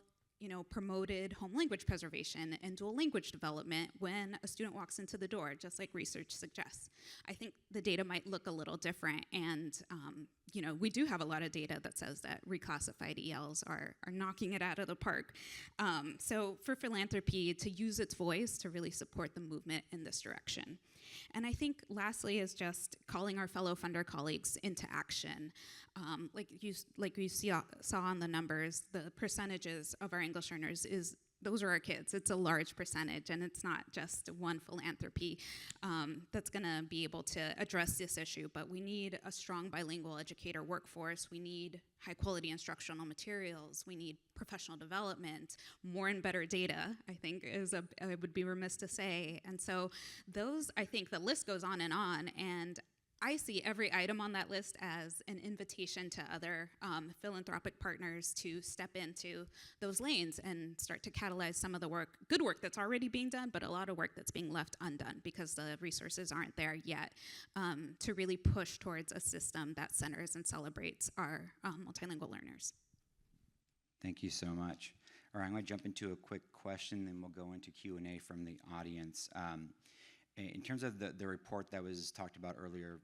promoted home language preservation and dual language development when a student walks into the door, just like research suggests? I think the data might look a little different, and we do have a lot of data that says that reclassified ELs are knocking it out of the park. So for philanthropy to use its voice to really support the movement in this direction. And I think lastly is just calling our fellow funder colleagues into action. Like you saw on the numbers, the percentages of our English learners is those are our kids. It's a large percentage, and it's not just one philanthropy that's going to be able to address this issue, but we need a strong bilingual educator workforce. We need high-quality instructional materials. We need professional development, more and better data, I think, I would be remiss to say. And so those, I think the list goes on, and I see every item on that list as an invitation to other philanthropic partners to step into those lanes and start to catalyze some of the good work that's already being done, but a lot of work that's being left undone because the resources aren't there yet to really push towards a system that centers and celebrates our multilingual learners. Thank you so much. All right, I'm going to jump into a quick question, then we'll go into Q&A from the audience. In terms of the report that was talked about earlier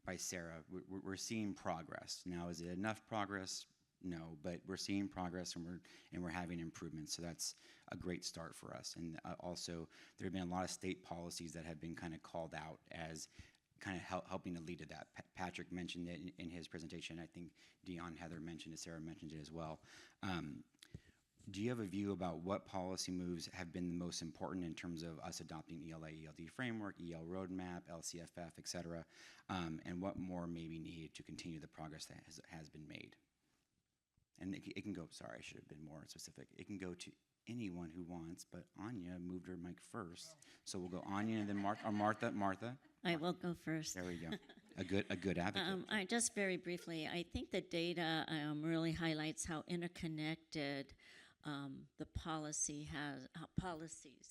by Sarah, we're seeing progress. Now, is it enough progress? No, but we're seeing progress, and we're having improvements. So that's a great start for us. And also, there have been a lot of state policies that have been kind of called out as kind of helping to lead to that. Patrick mentioned it in his presentation. I think Dion, Heather mentioned it. Sarah mentioned it as well. Do you have a view about what policy moves have been the most important in terms of us adopting ELA, ELD framework, EL roadmap, LCFF, et cetera, and what more may be needed to continue the progress that has been made? And it can go, sorry, I should have been more specific. It can go to anyone who wants, but Anya moved her mic first. So we'll go Anya and then Martha. I will go first. There we go. A good advocate. I just very briefly, I think the data really highlights how interconnected the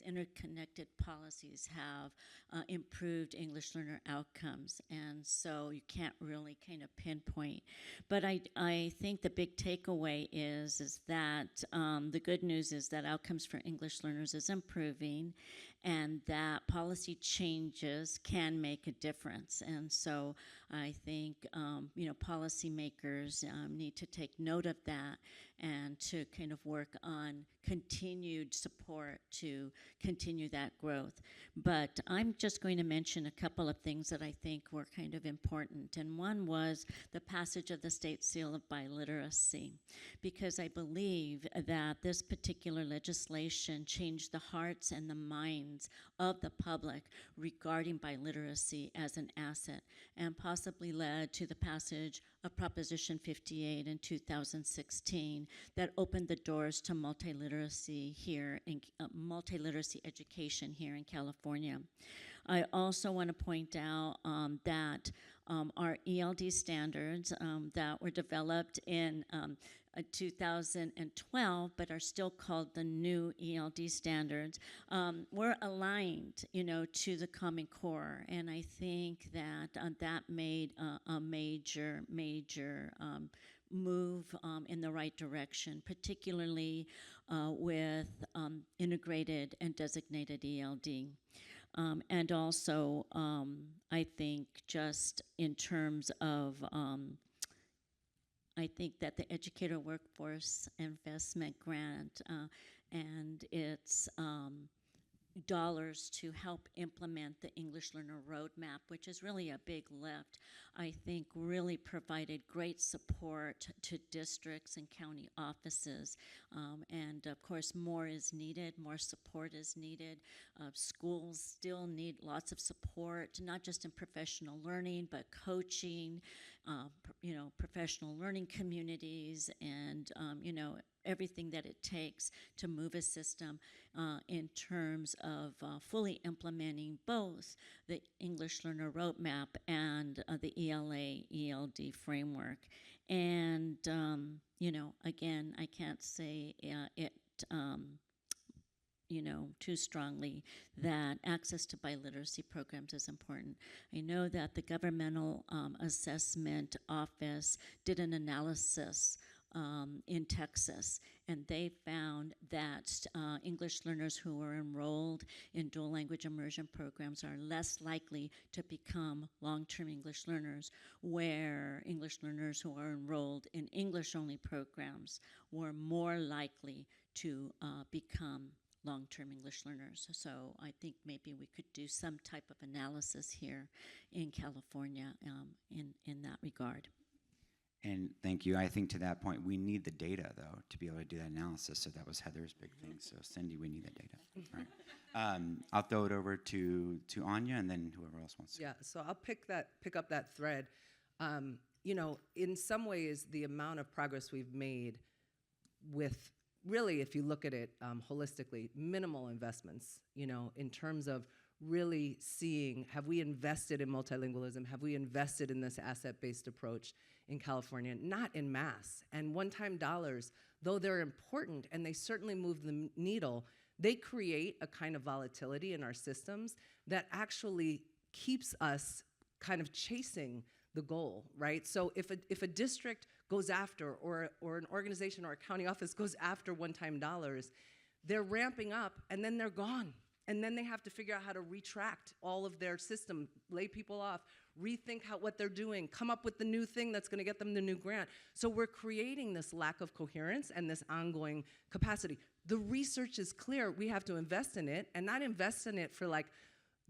interconnected policies have improved English learner outcomes, and so you can't really kind of pinpoint. But I think the big takeaway is that the good news is that outcomes for English learners is improving, and that policy changes can make a difference. And so I think policymakers need to take note of that and to kind of work on continued support to continue that growth. But I'm just going to mention a couple of things that I think were kind of important. And one was the passage of the State Seal of Biliteracy, because I believe that this particular legislation changed the hearts and the minds of the public regarding biliteracy as an asset, and possibly led to the passage of Proposition 58 in 2016 that opened the doors to multiliteracy education here in California. I also want to point out that our ELD standards that were developed in 2012, but are still called the new ELD standards, were aligned, to the Common Core, and I think that that made a major move in the right direction, particularly with integrated and designated ELD. And also, I think just in terms of, I think that the Educator Workforce Investment Grant and its dollars to help implement the English Learner Roadmap, which is really a big lift, I think really provided great support to districts and county offices. And of course, more is needed, more support is needed. Schools still need lots of support, not just in professional learning, but coaching, professional learning communities, and, everything that it takes to move a system in terms of fully implementing both the English Learner Roadmap and the ELA ELD framework. And, again, I can't say it too strongly that access to biliteracy programs is important. I know that the Governmental Assessment Office did an analysis in Texas, and they found that English learners who were enrolled in dual language immersion programs are less likely to become long-term English learners, where English learners who are enrolled in English-only programs were more likely to become long-term English learners. So I think maybe we could do some type of analysis here in California in that regard. And thank you. I think to that point, we need the data, though, to be able to do that analysis. So that was Heather's big thing. So Cindy, we need that data. All right. I'll throw it over to Anya, and then whoever else wants to. Yeah, so I'll pick up that thread. You know, in some ways, the amount of progress we've made with really, if you look at it holistically, minimal investments, you know, in terms of really seeing, have we invested in multilingualism? Have we invested in this asset-based approach in California? Not in mass. And one-time dollars, though they're important and they certainly move the needle, they create a kind of volatility in our systems that actually keeps us kind of chasing the goal, right? So if a district goes after, or an organization or a county office goes after one-time dollars, they're ramping up and then they're gone. And then they have to figure out how to retract all of their system, lay people off, rethink what they're doing, come up with the new thing that's gonna get them the new grant. So we're creating this lack of coherence and this ongoing capacity. The research is clear, we have to invest in it, and not invest in it for like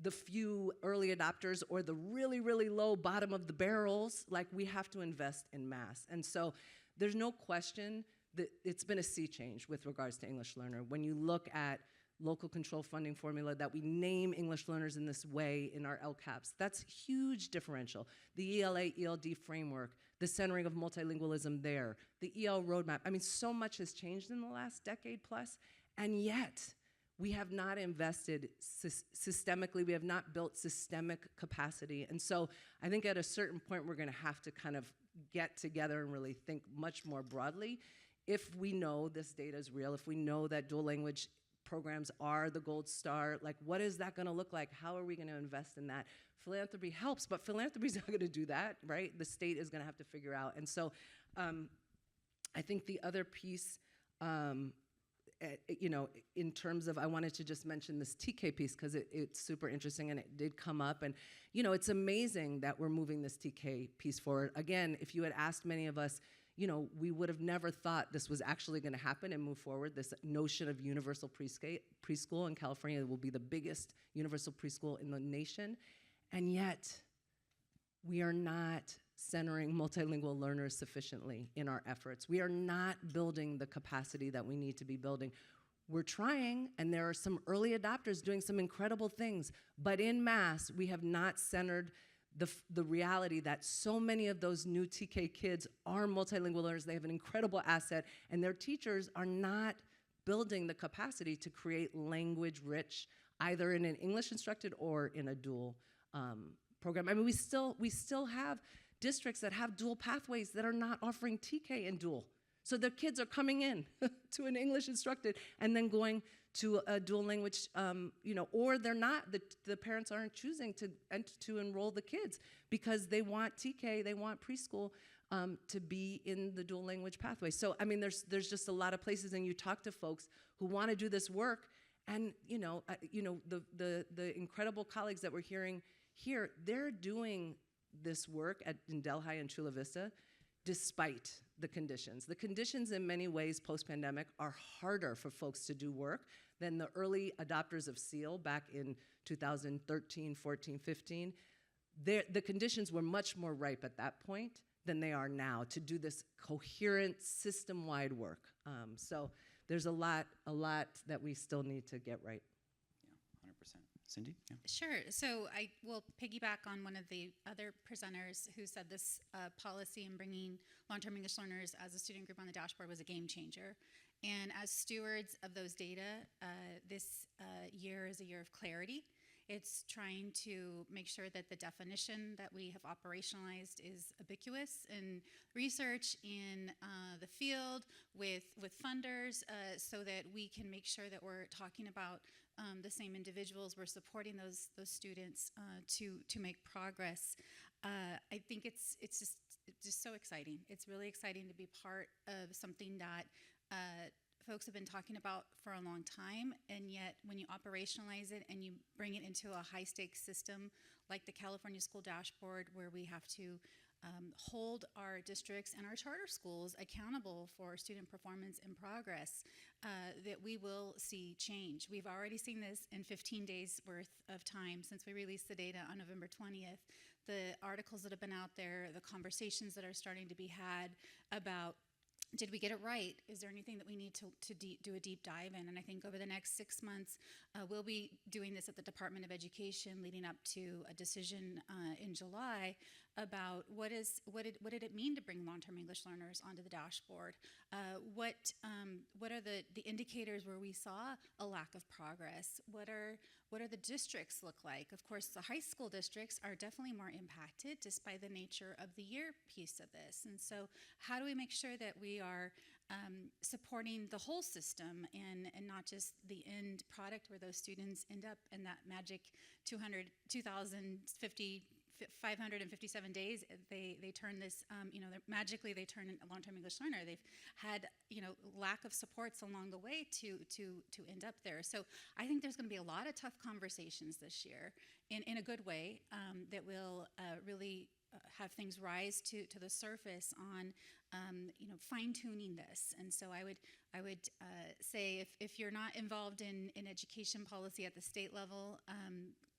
the few early adopters or the really, really low bottom of the barrels. Like, we have to invest in mass. And so there's no question that it's been a sea change with regards to English learner. When you look at local control funding formula, that we name English learners in this way in our LCAPs, that's huge differential. The ELA, ELD framework, the centering of multilingualism there, the EL roadmap. I mean, so much has changed in the last decade plus, and yet we have not invested systemically, we have not built systemic capacity. And so I think at a certain point, we're gonna have to kind of get together and really think much more broadly. If we know this data is real, if we know that dual language programs are the gold star, like, what is that gonna look like? How are we gonna invest in that? Philanthropy helps, but philanthropy's not gonna do that, right? The state is gonna have to figure out. And so I think the other piece, you know, in terms of, I wanted to just mention this TK piece because it's super interesting and it did come up. And, you know, it's amazing that we're moving this TK piece forward. Again, if you had asked many of us, you know, we would have never thought this was actually going to happen and move forward. This notion of universal preschool in California will be the biggest universal preschool in the nation. And yet, we are not centering multilingual learners sufficiently in our efforts. We are not building the capacity that we need to be building. We're trying, and there are some early adopters doing some incredible things, but in mass, we have not centered the reality that so many of those new TK kids are multilingual learners. They have an incredible asset, and their teachers are not building the capacity to create language-rich, either in an English instructed or in a dual program. I mean, we still have districts that have dual pathways that are not offering TK and dual. So their kids are coming in to an English instructed and then going to a dual language, you know, or they're not, the parents aren't choosing to enroll the kids because they want TK, they want preschool to be in the dual language pathway. So, I mean, there's just a lot of places, and you talk to folks who want to do this work, and, you know, the incredible colleagues that we're hearing here, they're doing this work in Delhi and Chula Vista despite the conditions. The conditions in many ways post-pandemic are harder for folks to do work than the early adopters of SEAL back in 2013, 14, 15. The conditions were much more ripe at that point than they are now to do this coherent system-wide work. So there's a lot that we still need to get right. Yeah, 100%. Cindy? Yeah. Sure. So I will piggyback on one of the other presenters who said this policy in bringing long-term English learners as a student group on the dashboard was a game changer. And as stewards of those data, this year is a year of clarity. It's trying to make sure that the definition that we have operationalized is ubiquitous in research, in the field, with funders, so that we can make sure that we're talking about the same individuals. We're supporting those students to make progress. I think it's just so exciting. It's really exciting to be part of something that folks have been talking about for a long time, and yet when you operationalize it and you bring it into a high-stakes system like the California School Dashboard, where we have to hold our districts and our charter schools accountable for student performance and progress, that we will see change. We've already seen this in 15 days worth of time since we released the data on November 20th. The articles that have been out there, the conversations that are starting to be had about, did we get it right? Is there anything that we need to do a deep dive in? And I think over the next 6 months, we'll be doing this at the Department of Education, leading up to a decision in July about what did it mean to bring long-term English learners onto the dashboard? What are the indicators where we saw a lack of progress? What are the districts look like? Of course, the high school districts are definitely more impacted just by the nature of the year piece of this. And so how do we make sure that we are supporting the whole system and not just the end product where those students end up in that magic 557 days, they turn this, magically they turn a long-term English learner. They've had, lack of supports along the way to end up there. So I think there's going to be a lot of tough conversations this year in a good way that will really have things rise to the surface on, fine-tuning this. And so I would say if you're not involved in education policy at the state level,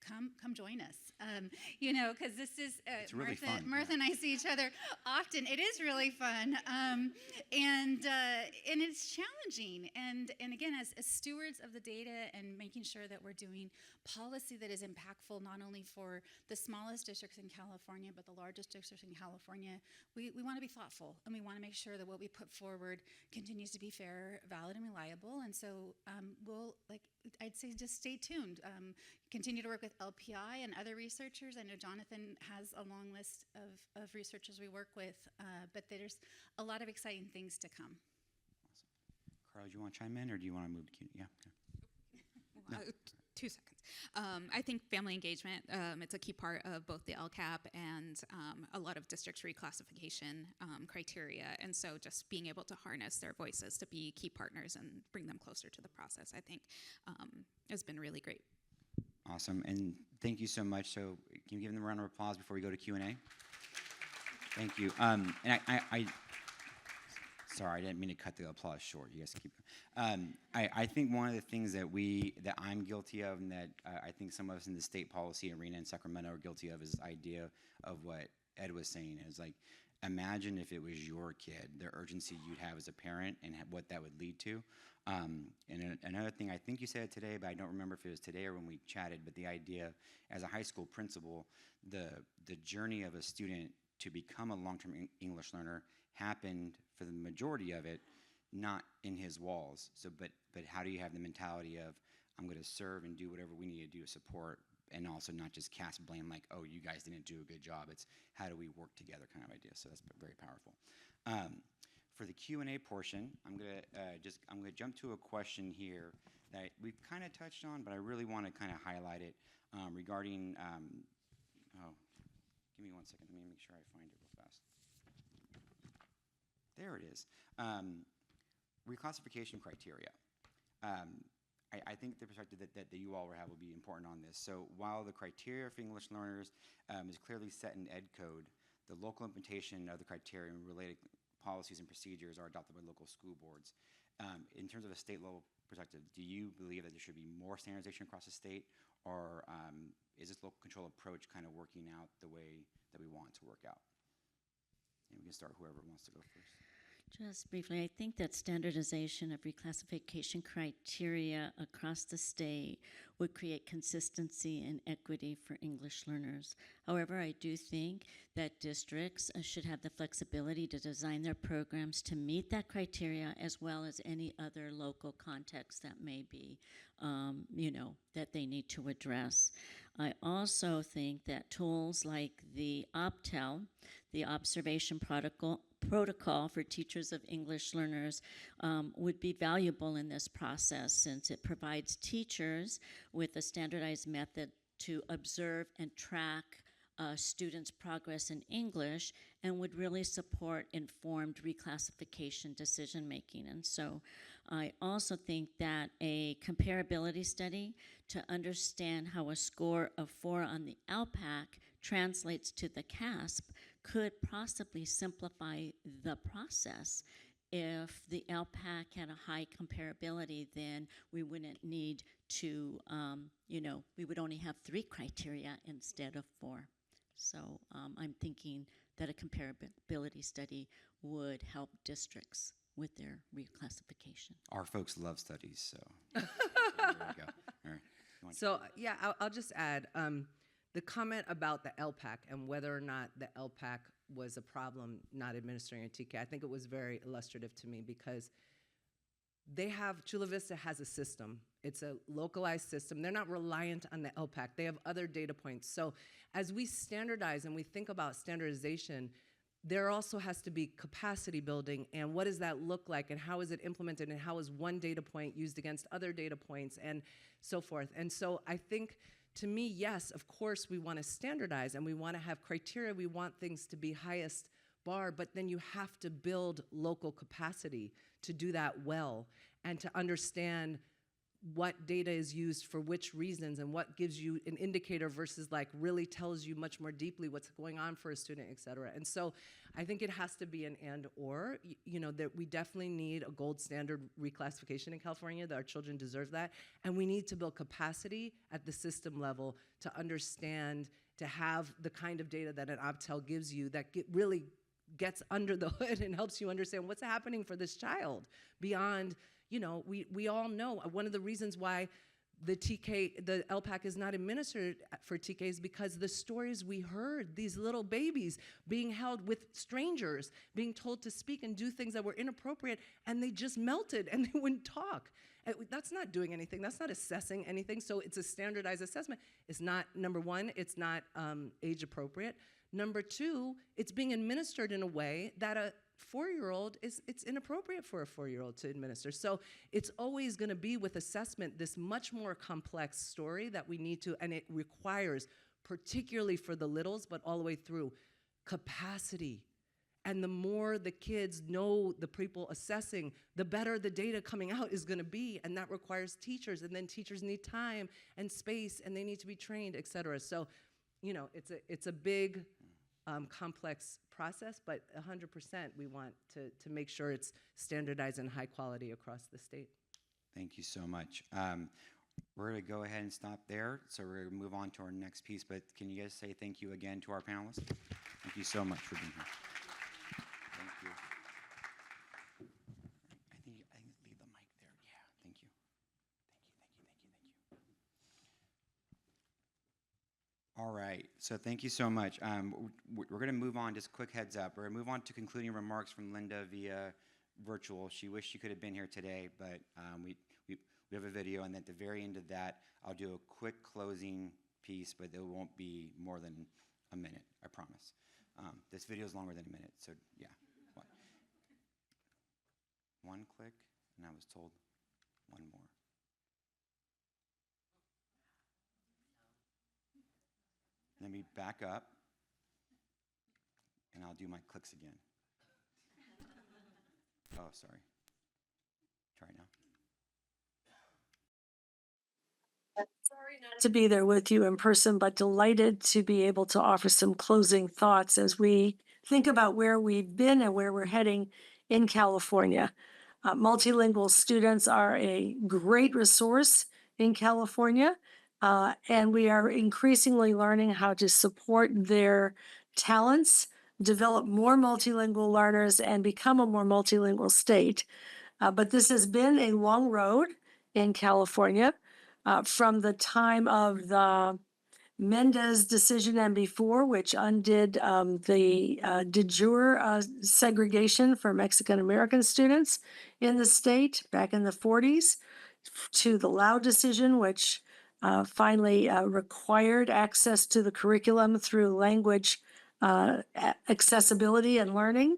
come join us, because this is It's really Martha, fun. Martha and I see each other often. It is really fun, and it's challenging. And again, as stewards of the data and making sure that we're doing policy that is impactful not only for the smallest districts in California but the largest districts in California, we want to be thoughtful, and we want to make sure that what we put forward continues to be fair, valid, and reliable. And so I'd say just stay tuned. Continue to work with LPI and other researchers. I know Jonathan has a long list of researchers we work with, but there's a lot of exciting things to come. Awesome. Carla, do you want to chime in, or do you want to move to Q? Yeah. Okay. 2 seconds. I think family engagement, it's a key part of both the LCAP and a lot of districts' reclassification criteria. And so just being able to harness their voices to be key partners and bring them closer to the process, I think, has been really great. Awesome, and thank you so much. So can you give them a round of applause before we go to Q&A? Thank you. And I sorry, I didn't mean to cut the applause short. You guys keep. I think one of the things that I'm guilty of, and that I think some of us in the state policy arena in Sacramento are guilty of, is this idea of what Ed was saying. Is like, imagine if it was your kid, the urgency you'd have as a parent, and what that would lead to. And another thing, I think you said it today, but I don't remember if it was today or when we chatted, but the idea as a high school principal, the journey of a student to become a long-term English learner happened, for the majority of it, not in his walls. So, but how do you have the mentality of, I'm going to serve and do whatever we need to do to support, and also not just cast blame like, oh, you guys didn't do a good job. It's how do we work together kind of idea. So that's very powerful. For the Q&A portion, I'm gonna jump to a question here that we've kind of touched on, but I really want to kind of highlight it regarding. Give me 1 second. Let me make sure I find it real fast. There it is. Reclassification criteria. I think the perspective that you all will have will be important on this. So while the criteria for English learners is clearly set in Ed Code, the local implementation of the criteria and related policies and procedures are adopted by local school boards. In terms of a state level perspective, do you believe that there should be more standardization across the state, or is this local control approach kind of working out the way that we want it to work out? And we can start whoever wants to go first. Just briefly, I think that standardization of reclassification criteria across the state would create consistency and equity for English learners. However, I do think that districts should have the flexibility to design their programs to meet that criteria, as well as any other local context that may be, that they need to address. I also think that tools like the LTEL, the Observation Protocol for Teachers of English Learners, would be valuable in this process, since it provides teachers with a standardized method to observe and track students' progress in English, and would really support informed reclassification decision making. And so I also think that a comparability study to understand how a score of 4 on the LPAC translates to the CASP could possibly simplify the process. If the LPAC had a high comparability, then we wouldn't need to, we would only have 3 criteria instead of 4. So I'm thinking that a comparability study would help districts with their reclassification. Our folks love studies, so there we go. All right. You want So yeah, I'll just add the comment about the LPAC and whether or not the LPAC was a problem not administering a TK. I think it was very illustrative to me because Chula Vista has a system. It's a localized system. They're not reliant on the LPAC. They have other data points. So as we standardize and we think about standardization, there also has to be capacity building, and what does that look like, and how is it implemented, and how is one data point used against other data points, and so forth. And so I think, to me, yes, of course, we want to standardize, and we want to have criteria. We want things to be highest bar, but then you have to build local capacity to do that well, and to understand what data is used for which reasons and what gives you an indicator versus like really tells you much more deeply what's going on for a student, et cetera. And so I think it has to be an and or, that we definitely need a gold standard reclassification in California, that our children deserve that. And we need to build capacity at the system level to understand, to have the kind of data that an LTEL gives you that really gets under the hood and helps you understand what's happening for this child beyond, we all know one of the reasons why the LPAC is not administered for TK is because the stories we heard, these little babies being held with strangers, being told to speak and do things that were inappropriate, and they just melted and they wouldn't talk. That's not doing anything. That's not assessing anything. So it's a standardized assessment. It's not, number one, it's not age appropriate. Number two, it's being administered in a way that a 4-year-old it's inappropriate for a 4-year-old to administer. So it's always going to be with assessment this much more complex story that we need to, and it requires, particularly for the littles, but all the way through, capacity. And the more the kids know the people assessing, the better the data coming out is going to be, and that requires teachers, and then teachers need time and space, and they need to be trained, et cetera. So, it's a big, complex process, but 100% we want to make sure it's standardized and high quality across the state. Thank you so much. We're going to go ahead and stop there, so we're going to move on to our next piece, but can you guys say thank you again to our panelists? Thank you so much for being here. Thank you. I think leave the mic there. Yeah, thank you. Thank you. All right, so thank you so much. We're going to move on, just quick heads up. We're going to move on to concluding remarks from Linda via virtual. She wished she could have been here today, but we have a video, and at the very end of that, I'll do a quick closing piece, but it won't be more than a minute, I promise. This video is longer than a minute, so yeah. One click, and I was told one more. Let me back up, and I'll do my clicks again. Oh, sorry. Try now. Sorry not to be there with you in person, but delighted to be able to offer some closing thoughts as we think about where we've been and where we're heading in California. Multilingual students are a great resource in California. And we are increasingly learning how to support their talents, develop more multilingual learners, and become a more multilingual state. But this has been a long road in California from the time of the Mendez decision and before, which undid the de jure segregation for Mexican-American students in the state back in the 40s, to the Lau decision, which finally required access to the curriculum through language accessibility and learning,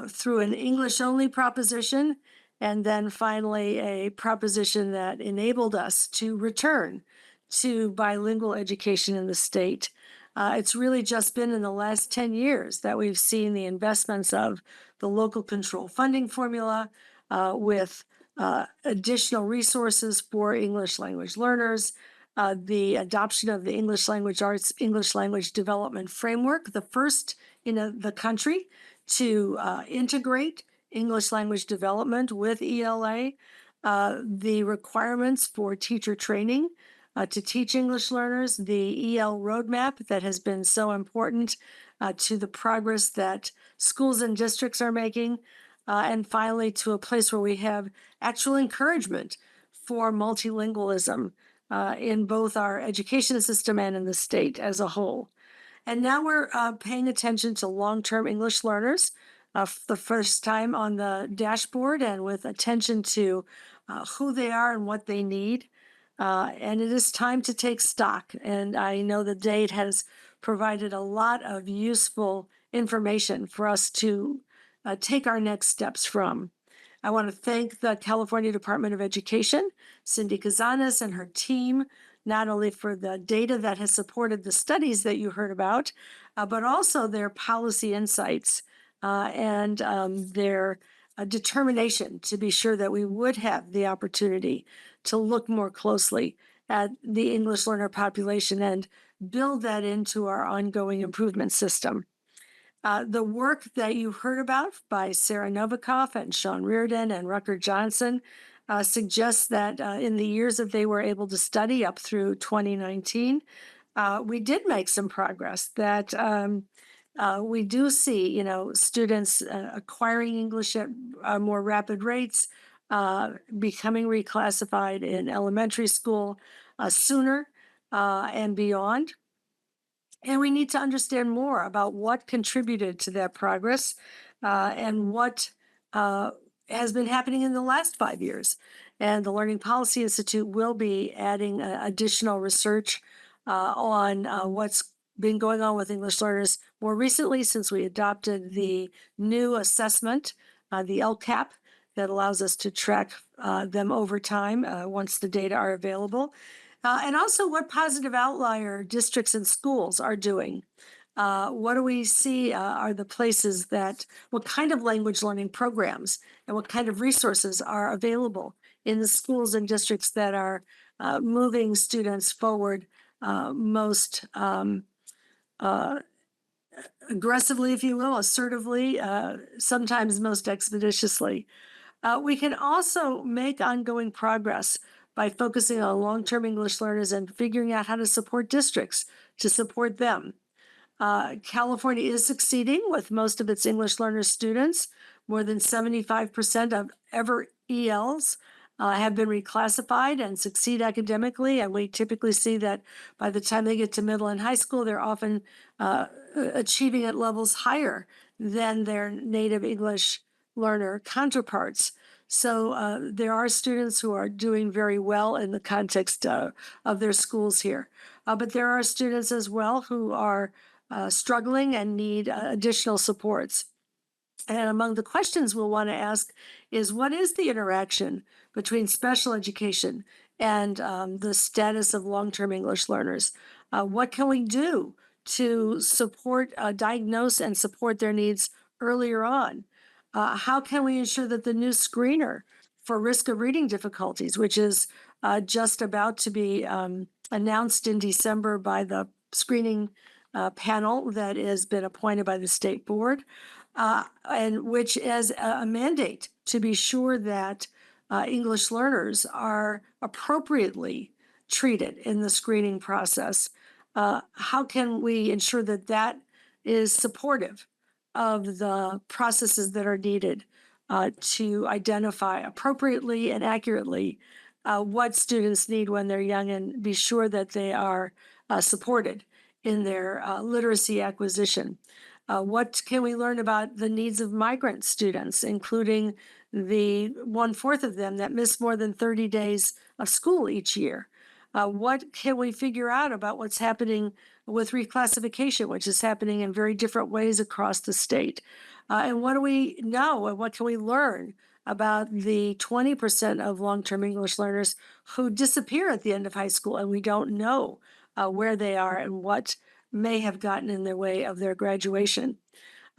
through an English-only proposition, and then finally a proposition that enabled us to return to bilingual education in the state. It's really just been in the last 10 years that we've seen the investments of the local control funding formula with additional resources for English language learners, the adoption of the English language arts, English language development framework, the first in the country to integrate English language development with ELA, the requirements for teacher training to teach English learners, the EL roadmap that has been so important to the progress that schools and districts are making, and finally to a place where we have actual encouragement for multilingualism in both our education system and in the state as a whole. And now we're paying attention to long-term English learners for the first time on the dashboard and with attention to who they are and what they need. And it is time to take stock. And I know the date has provided a lot of useful information for us to take our next steps from. I want to thank the California Department of Education, Cindy Cazanes and her team, not only for the data that has supported the studies that you heard about, but also their policy insights and their determination to be sure that we would have the opportunity to look more closely at the English learner population and build that into our ongoing improvement system. The work that you heard about by Sarah Novikov and Sean Reardon and Rucker Johnson suggests that in the years that they were able to study up through 2019, we did make some progress. That we do see, students acquiring English at more rapid rates, becoming reclassified in elementary school sooner and beyond. And we need to understand more about what contributed to that progress and what has been happening in the last 5 years. And the Learning Policy Institute will be adding additional research on what's been going on with English learners more recently since we adopted the new assessment, the LCAP, that allows us to track them over time once the data are available. And also what positive outlier districts and schools are doing. What do we see are the places what kind of language learning programs and what kind of resources are available in the schools and districts that are moving students forward most aggressively, if you will, assertively, sometimes most expeditiously. We can also make ongoing progress by focusing on long-term English learners and figuring out how to support districts to support them. California is succeeding with most of its English learner students. More than 75% of ever ELs have been reclassified and succeed academically. And we typically see that by the time they get to middle and high school, they're often achieving at levels higher than their native English learner counterparts. So there are students who are doing very well in the context of their schools here. But there are students as well who are struggling and need additional supports. And among the questions we'll want to ask is, what is the interaction between special education and the status of long-term English learners? What can we do to support, diagnose and support their needs earlier on? How can we ensure that the new screener for risk of reading difficulties, which is just about to be announced in December by the screening panel that has been appointed by the state board, and which is a mandate to be sure that English learners are appropriately treated in the screening process. How can we ensure that that is supportive of the processes that are needed to identify appropriately and accurately what students need when they're young and be sure that they are supported in their literacy acquisition? What can we learn about the needs of migrant students, including the 1/4 of them that miss more than 30 days of school each year? What can we figure out about what's happening with reclassification, which is happening in very different ways across the state? And what do we know and what can we learn about the 20% of long-term English learners who disappear at the end of high school and we don't know where they are and what may have gotten in their way of their graduation?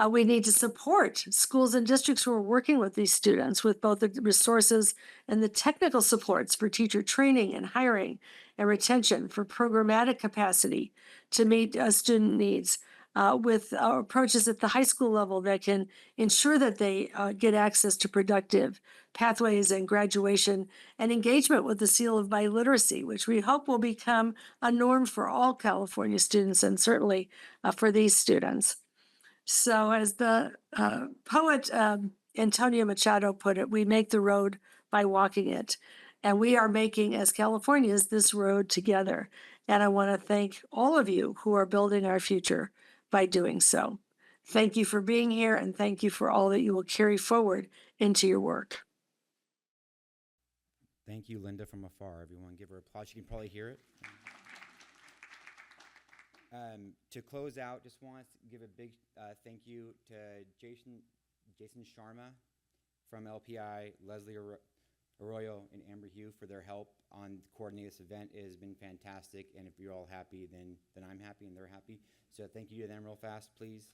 We need to support schools and districts who are working with these students with both the resources and the technical supports for teacher training and hiring and retention, for programmatic capacity to meet student needs. with approaches at the high school level that can ensure that they get access to productive pathways and graduation and engagement with the seal of biliteracy, which we hope will become a norm for all California students and certainly for these students. So, as the poet Antonio Machado put it, we make the road by walking it. And we are making, as Californians, this road together. And I want to thank all of you who are building our future by doing so. Thank you for being here, and thank you for all that you will carry forward into your work. Thank you, Linda, from afar. Everyone, give her applause. You can probably hear it. To close out, just want to give a big thank you to Jason Sharma from LPI, Leslie Arroyo, and Amber Hugh for their help on coordinating this event. It has been fantastic, and if you're all happy, then I'm happy and they're happy. So thank you to them real fast, please.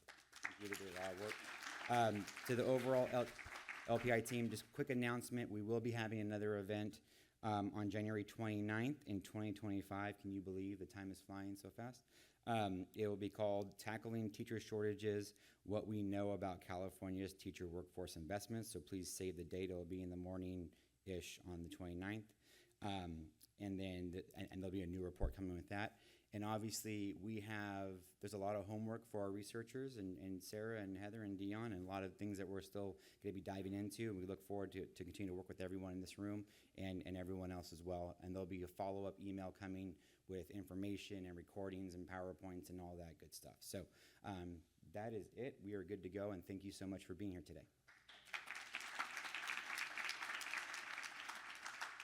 You did a lot of work. To the overall LPI team, just quick announcement. We will be having another event on January 29th in 2025. Can you believe the time is flying so fast? It will be called Tackling Teacher Shortages, What We Know About California's Teacher Workforce Investments. So please save the date. It will be in the morning-ish on the 29th. And there'll be a new report coming with that. And obviously, there's a lot of homework for our researchers and Sarah and Heather and Dion, and a lot of things that we're still going to be diving into. And we look forward to continue to work with everyone in this room and everyone else as well. And there'll be a follow-up email coming with information and recordings and PowerPoints and all that good stuff. So that is it. We are good to go, and thank you so much for being here today.